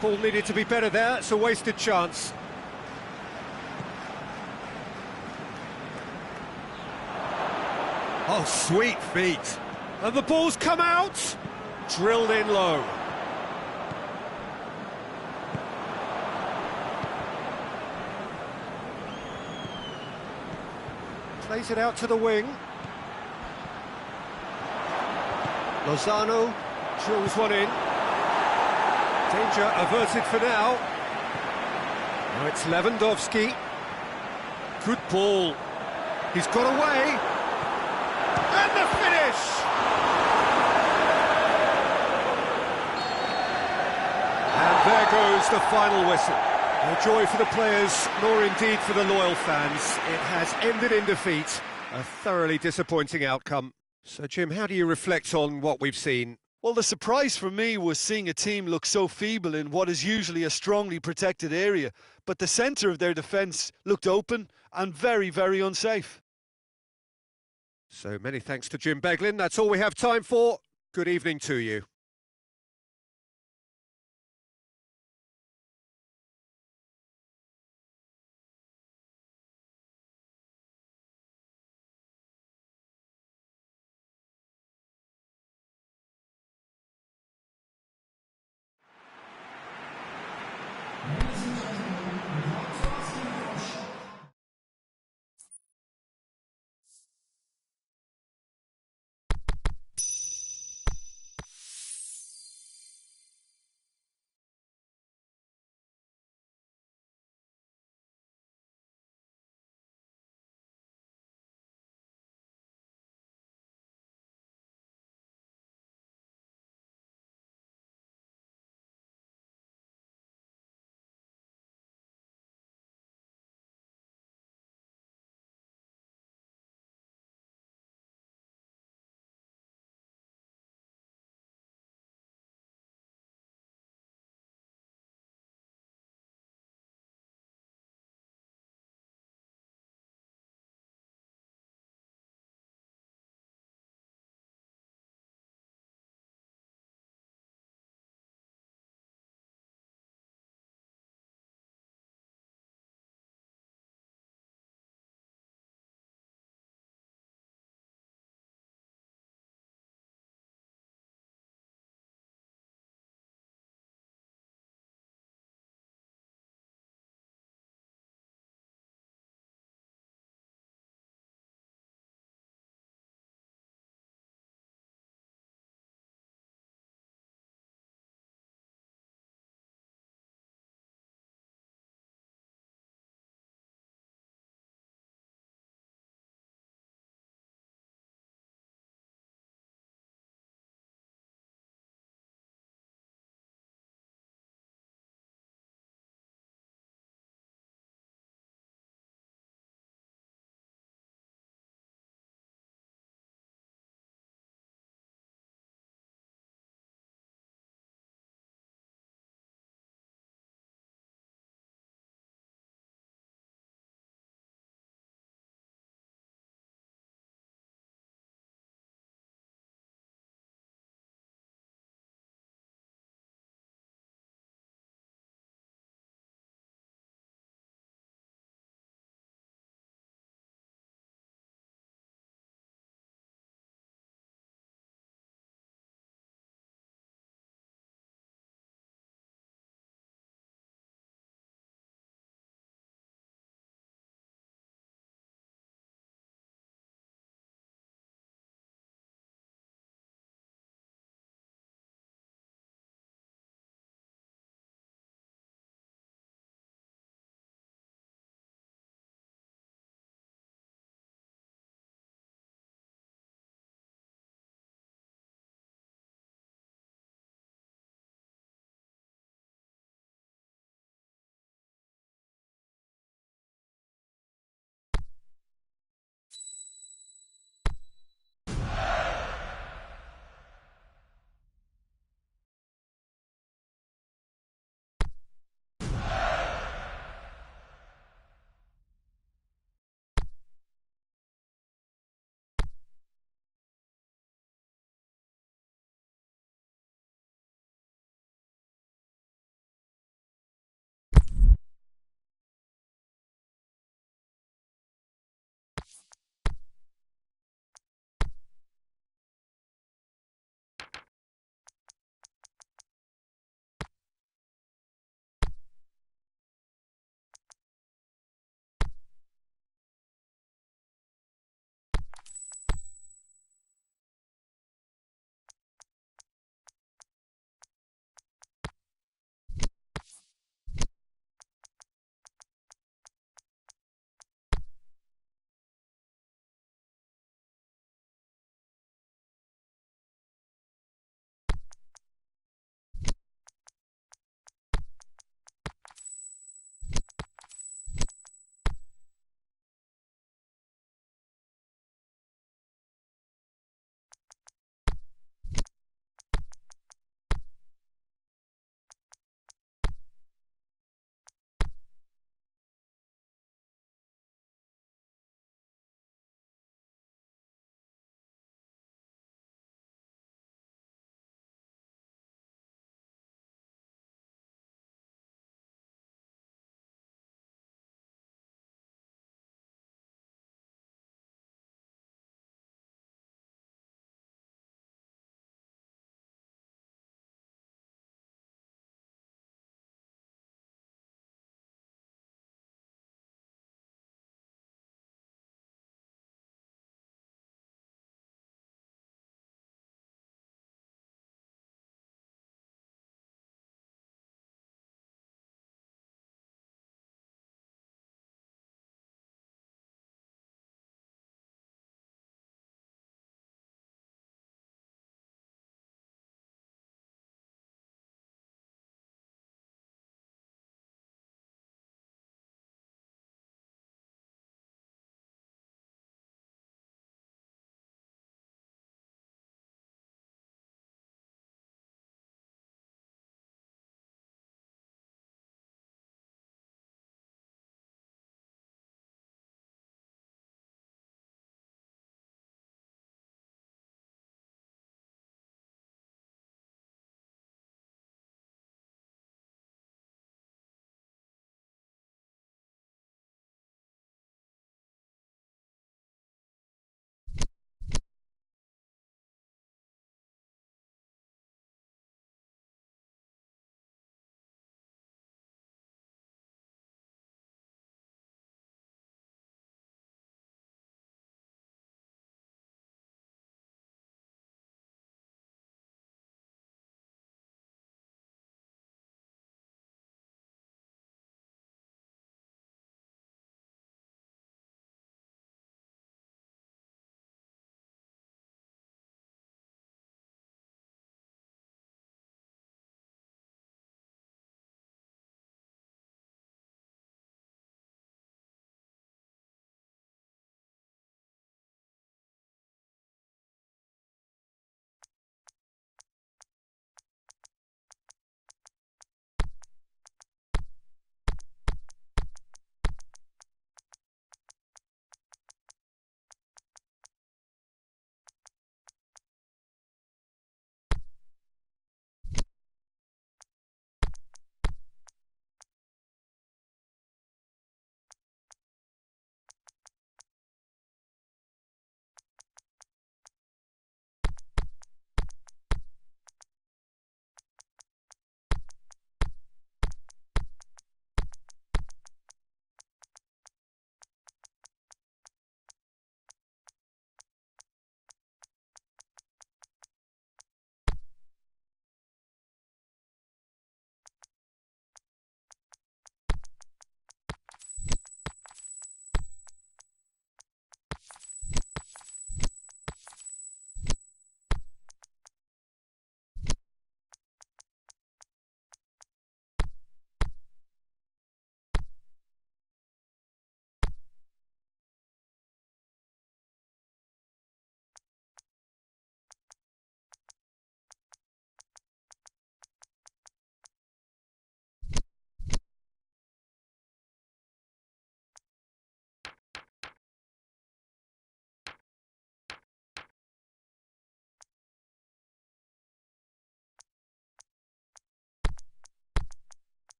Ball needed to be better there. It's a wasted chance. Oh, sweet feet. And the ball's come out. Drilled in low. Plays it out to the wing. Lozano drills one in. Danger averted for now. Now it's Lewandowski. Good ball. He's got away. And the finish! And there goes the final whistle. No joy for the players, nor indeed for the loyal fans. It has ended in defeat. A thoroughly disappointing outcome. So, Jim, how do you reflect on what we've seen? Well, the surprise for me was seeing a team look so feeble in what is usually a strongly protected area. But the centre of their defence looked open and very, very unsafe. So many thanks to Jim Beglin. That's all we have time for. Good evening to you.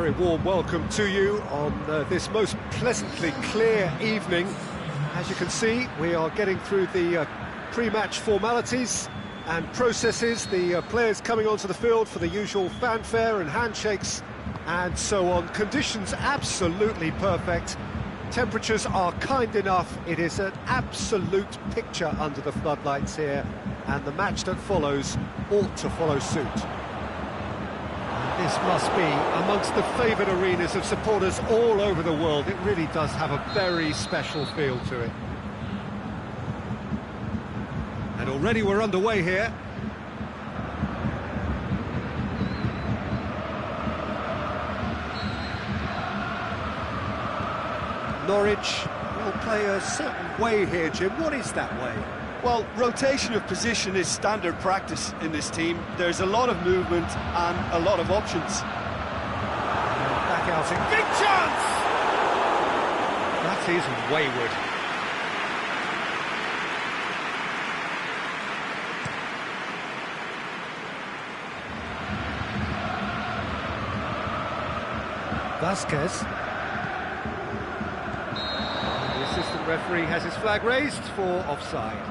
very warm welcome to you on this most pleasantly clear evening. As you can see, we are getting through the pre-match formalities and processes, the players coming onto the field for the usual fanfare and handshakes and so on. Conditions absolutely perfect. Temperatures are kind enough. It is an absolute picture under the floodlights here, and the match that follows ought to follow suit. This must be amongst the favoured arenas of supporters all over the world. It really does have a very special feel to it. And already we're underway here. Norwich will play a certain way here, Jim. What is that way? Well, rotation of position is standard practice in this team. There's a lot of movement and a lot of options. Back out in. Big chance! That is wayward. Vasquez. The assistant referee has his flag raised for offside.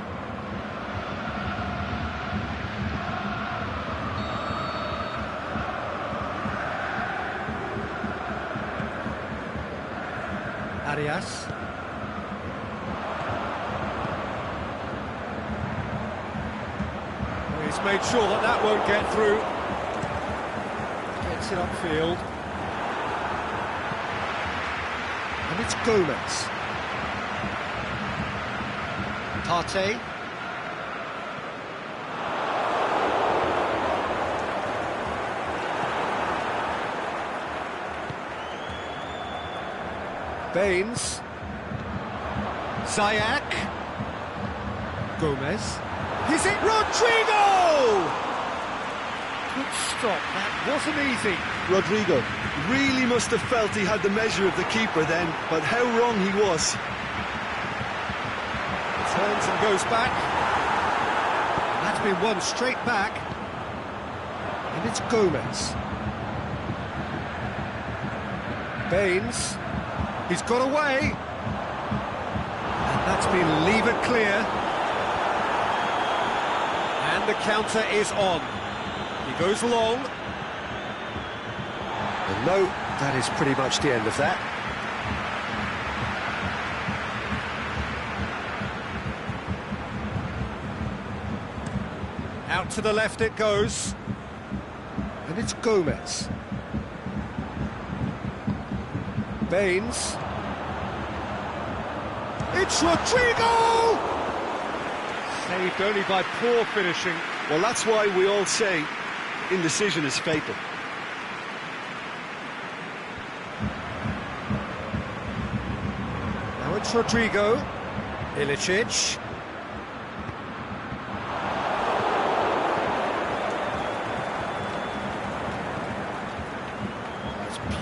Arias. He's made sure that that won't get through. Gets it upfield. And it's Gomez. Partey. Baines. Ziyech. Gomez. Is it Rodrigo? Good stop, that wasn't easy. Rodrigo really must have felt he had the measure of the keeper then, but how wrong he was. Turns and goes back. That's been won straight back. And it's Gomez. Baines. He's got away. And that's been levered clear. And the counter is on. He goes long. And no, that is pretty much the end of that. Out to the left it goes. And it's Gomez. Baines. It's Rodrigo! Saved only by poor finishing. Well, that's why we all say indecision is fatal. Now it's Rodrigo. Ilicic.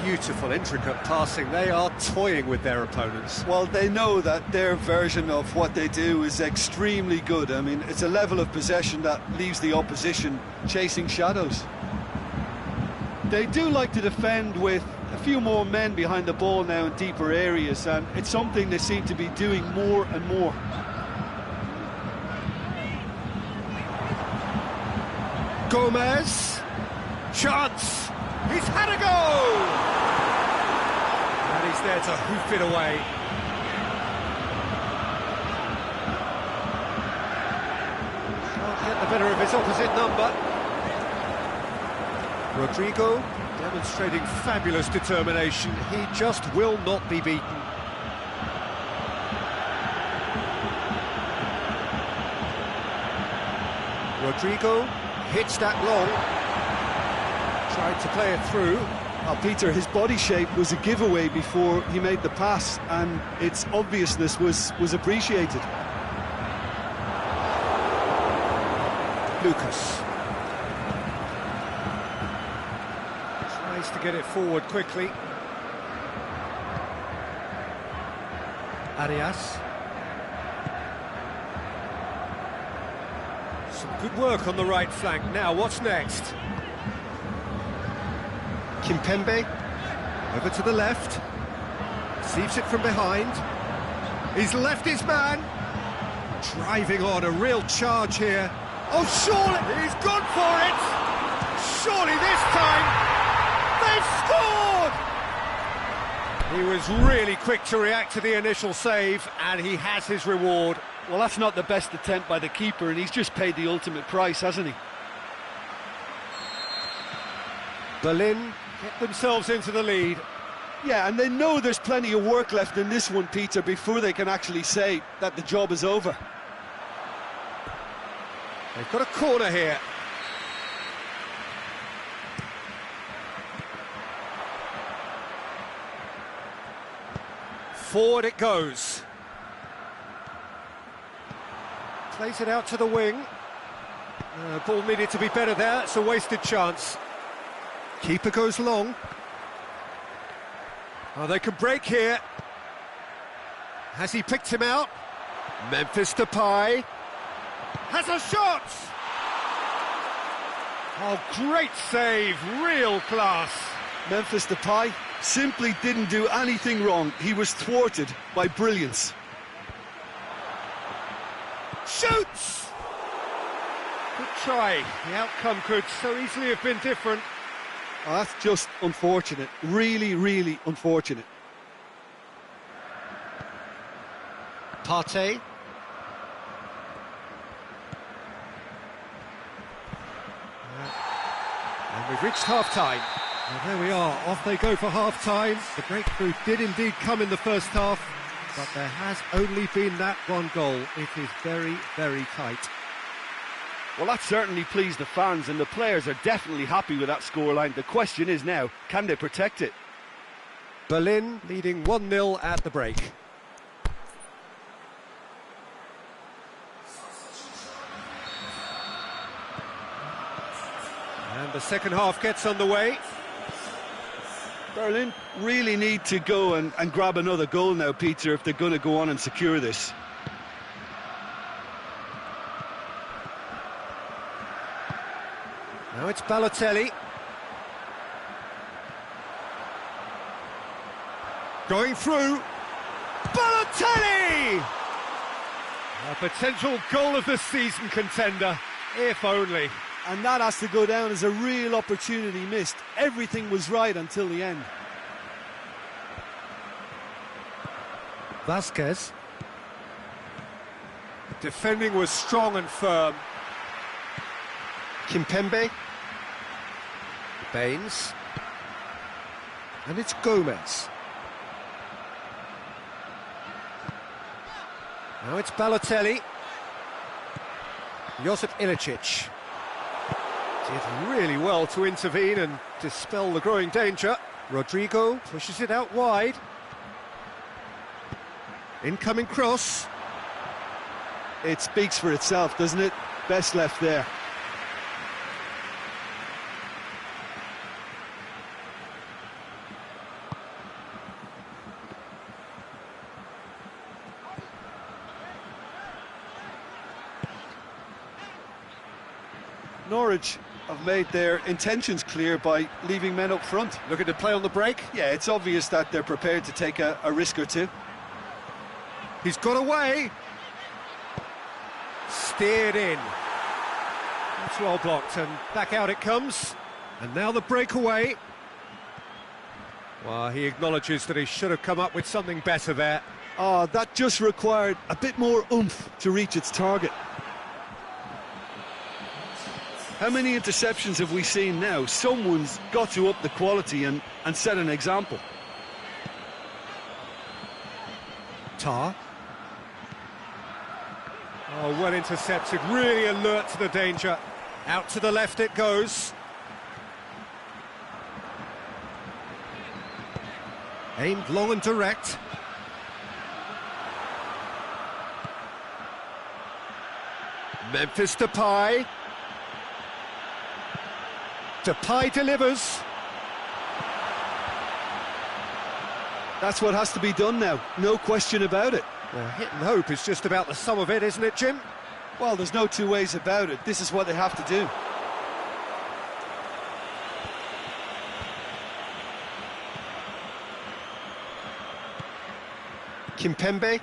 Beautiful, intricate passing. They are toying with their opponents. Well, they know that their version of what they do is extremely good. I mean, it's a level of possession that leaves the opposition chasing shadows. They do like to defend with a few more men behind the ball now in deeper areas, and it's something they seem to be doing more and more. Gomez. Chance. He's had a go! And he's there to hoof it away. Can't get the better of his opposite number. Rodrigo demonstrating fabulous determination. He just will not be beaten. Rodrigo hits that long. Tried to play it through. Peter, his body shape was a giveaway before he made the pass, and its obviousness was appreciated. Lucas tries to get it forward quickly. Arias. Some good work on the right flank. Now, what's next? Kimpembe. Over to the left. Receives it from behind. He's left his man. Driving on, a real charge here. Oh, surely he's gone for it. Surely this time they've scored. He was really quick to react to the initial save, and he has his reward. Well, that's not the best attempt by the keeper, and he's just paid the ultimate price, hasn't he? Berlin get themselves into the lead. Yeah, and they know there's plenty of work left in this one, Peter, before they can actually say that the job is over. They've got a corner here. Forward it goes. Plays it out to the wing. Ball needed to be better there. It's a wasted chance. Keeper goes long. Oh, they can break here. Has he picked him out? Memphis Depay has a shot! Oh, great save, real class. Memphis Depay simply didn't do anything wrong. He was thwarted by brilliance. Shoots! Good try. The outcome could so easily have been different. Oh, that's just unfortunate. Really, really unfortunate. Partey. And we've reached half-time. Well, there we are, off they go for half-time. The breakthrough did indeed come in the first half, but there has only been that one goal. It is very, very tight. Well, that certainly pleased the fans, and the players are definitely happy with that scoreline. The question is now, can they protect it? Berlin leading 1-0 at the break. And the second half gets underway. Berlin really need to go and grab another goal now, Peter, if they're going to go on and secure this. Now it's Balotelli. Going through. Balotelli! A potential goal of the season contender, if only. And that has to go down as a real opportunity missed. Everything was right until the end. Vasquez. Defending was strong and firm. Kimpembe. Baines. And it's Gomez. Now it's Balotelli. Josip Ilicic. Did really well to intervene and dispel the growing danger. Rodrigo pushes it out wide. Incoming cross. It speaks for itself, doesn't it? Best left there. Norwich have made their intentions clear by leaving men up front. Looking to play on the break. Yeah, it's obvious that they're prepared to take a risk or two. He's got away. Steered in. That's well blocked, and back out it comes. And now the breakaway. Well, he acknowledges that he should have come up with something better there. Oh, that just required a bit more oomph to reach its target. How many interceptions have we seen now? Someone's got to up the quality and set an example. Tar. Oh, well intercepted, really alert to the danger. Out to the left it goes. Aimed long and direct. Memphis Depay. Depay delivers. That's what has to be done now, no question about it. Well, hit and hope is just about the sum of it, isn't it, Jim? Well, there's no two ways about it. This is what they have to do. Kimpembe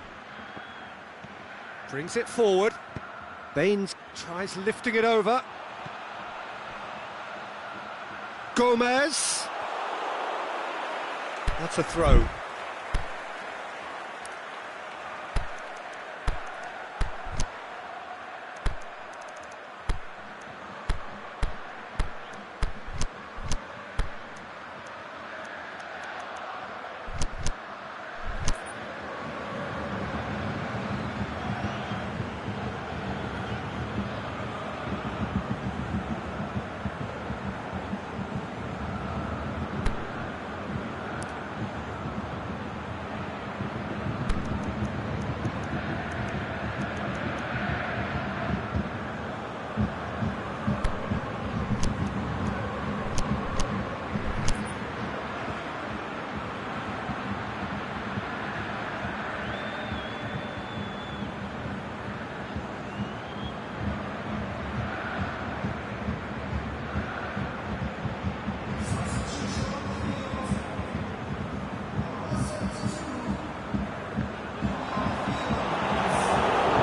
brings it forward. Baines tries lifting it over. Gomez. That's a throw.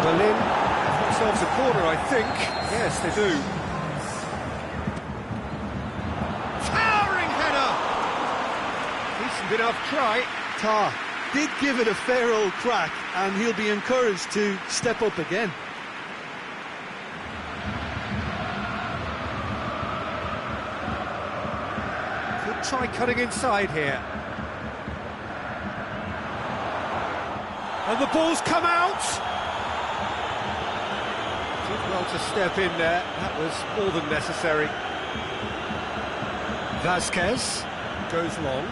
Berlin have themselves a corner, I think. Yes, they do. Towering header! Decent enough try. Ta did give it a fair old crack, and he'll be encouraged to step up again. Could try cutting inside here. And the ball's come out! Did well to step in there, that was more than necessary. Vasquez goes long.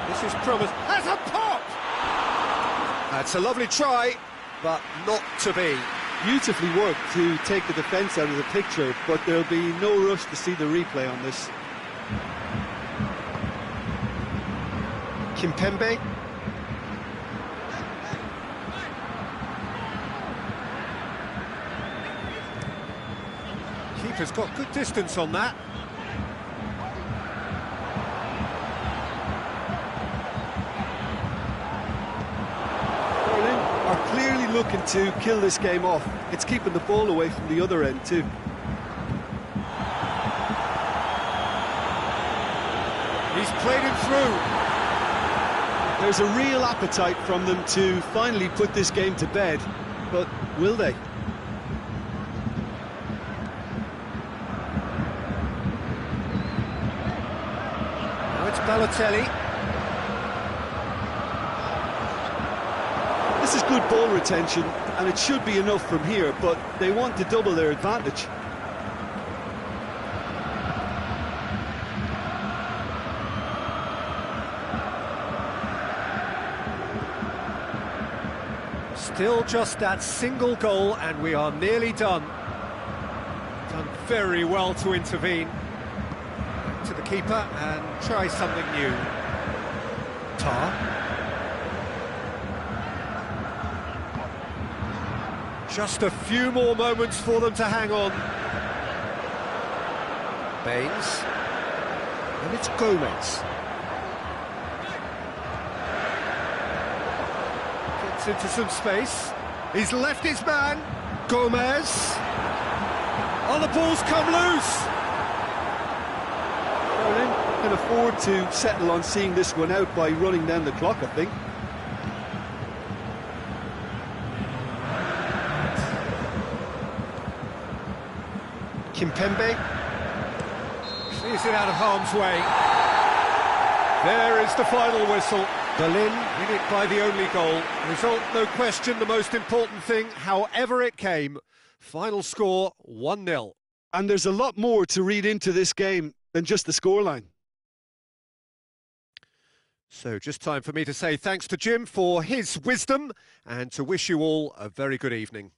This is promised. Has a pop! That's a lovely try, but not to be. Beautifully worked to take the defence out of the picture, but there'll be no rush to see the replay on this. Kimpembe. Keeper's got good distance on that. Berlin are clearly looking to kill this game off. It's keeping the ball away from the other end too. He's played him through. There's a real appetite from them to finally put this game to bed, but will they? Now it's Balotelli. This is good ball retention, and it should be enough from here, but they want to double their advantage. Still just that single goal and we are nearly done. Done very well to intervene. Back to the keeper and try something new. Tar. Just a few more moments for them to hang on. Baines. And it's Gomez. Into some space. He's left his man. Gomez. Oh, the ball's come loose. Berlin can afford to settle on seeing this one out by running down the clock, I think. Kimpembe clears it out of harm's way. There is the final whistle. Berlin win it by the only goal. Result, no question, the most important thing, however it came. Final score, 1-0. And there's a lot more to read into this game than just the scoreline. So just time for me to say thanks to Jim for his wisdom and to wish you all a very good evening.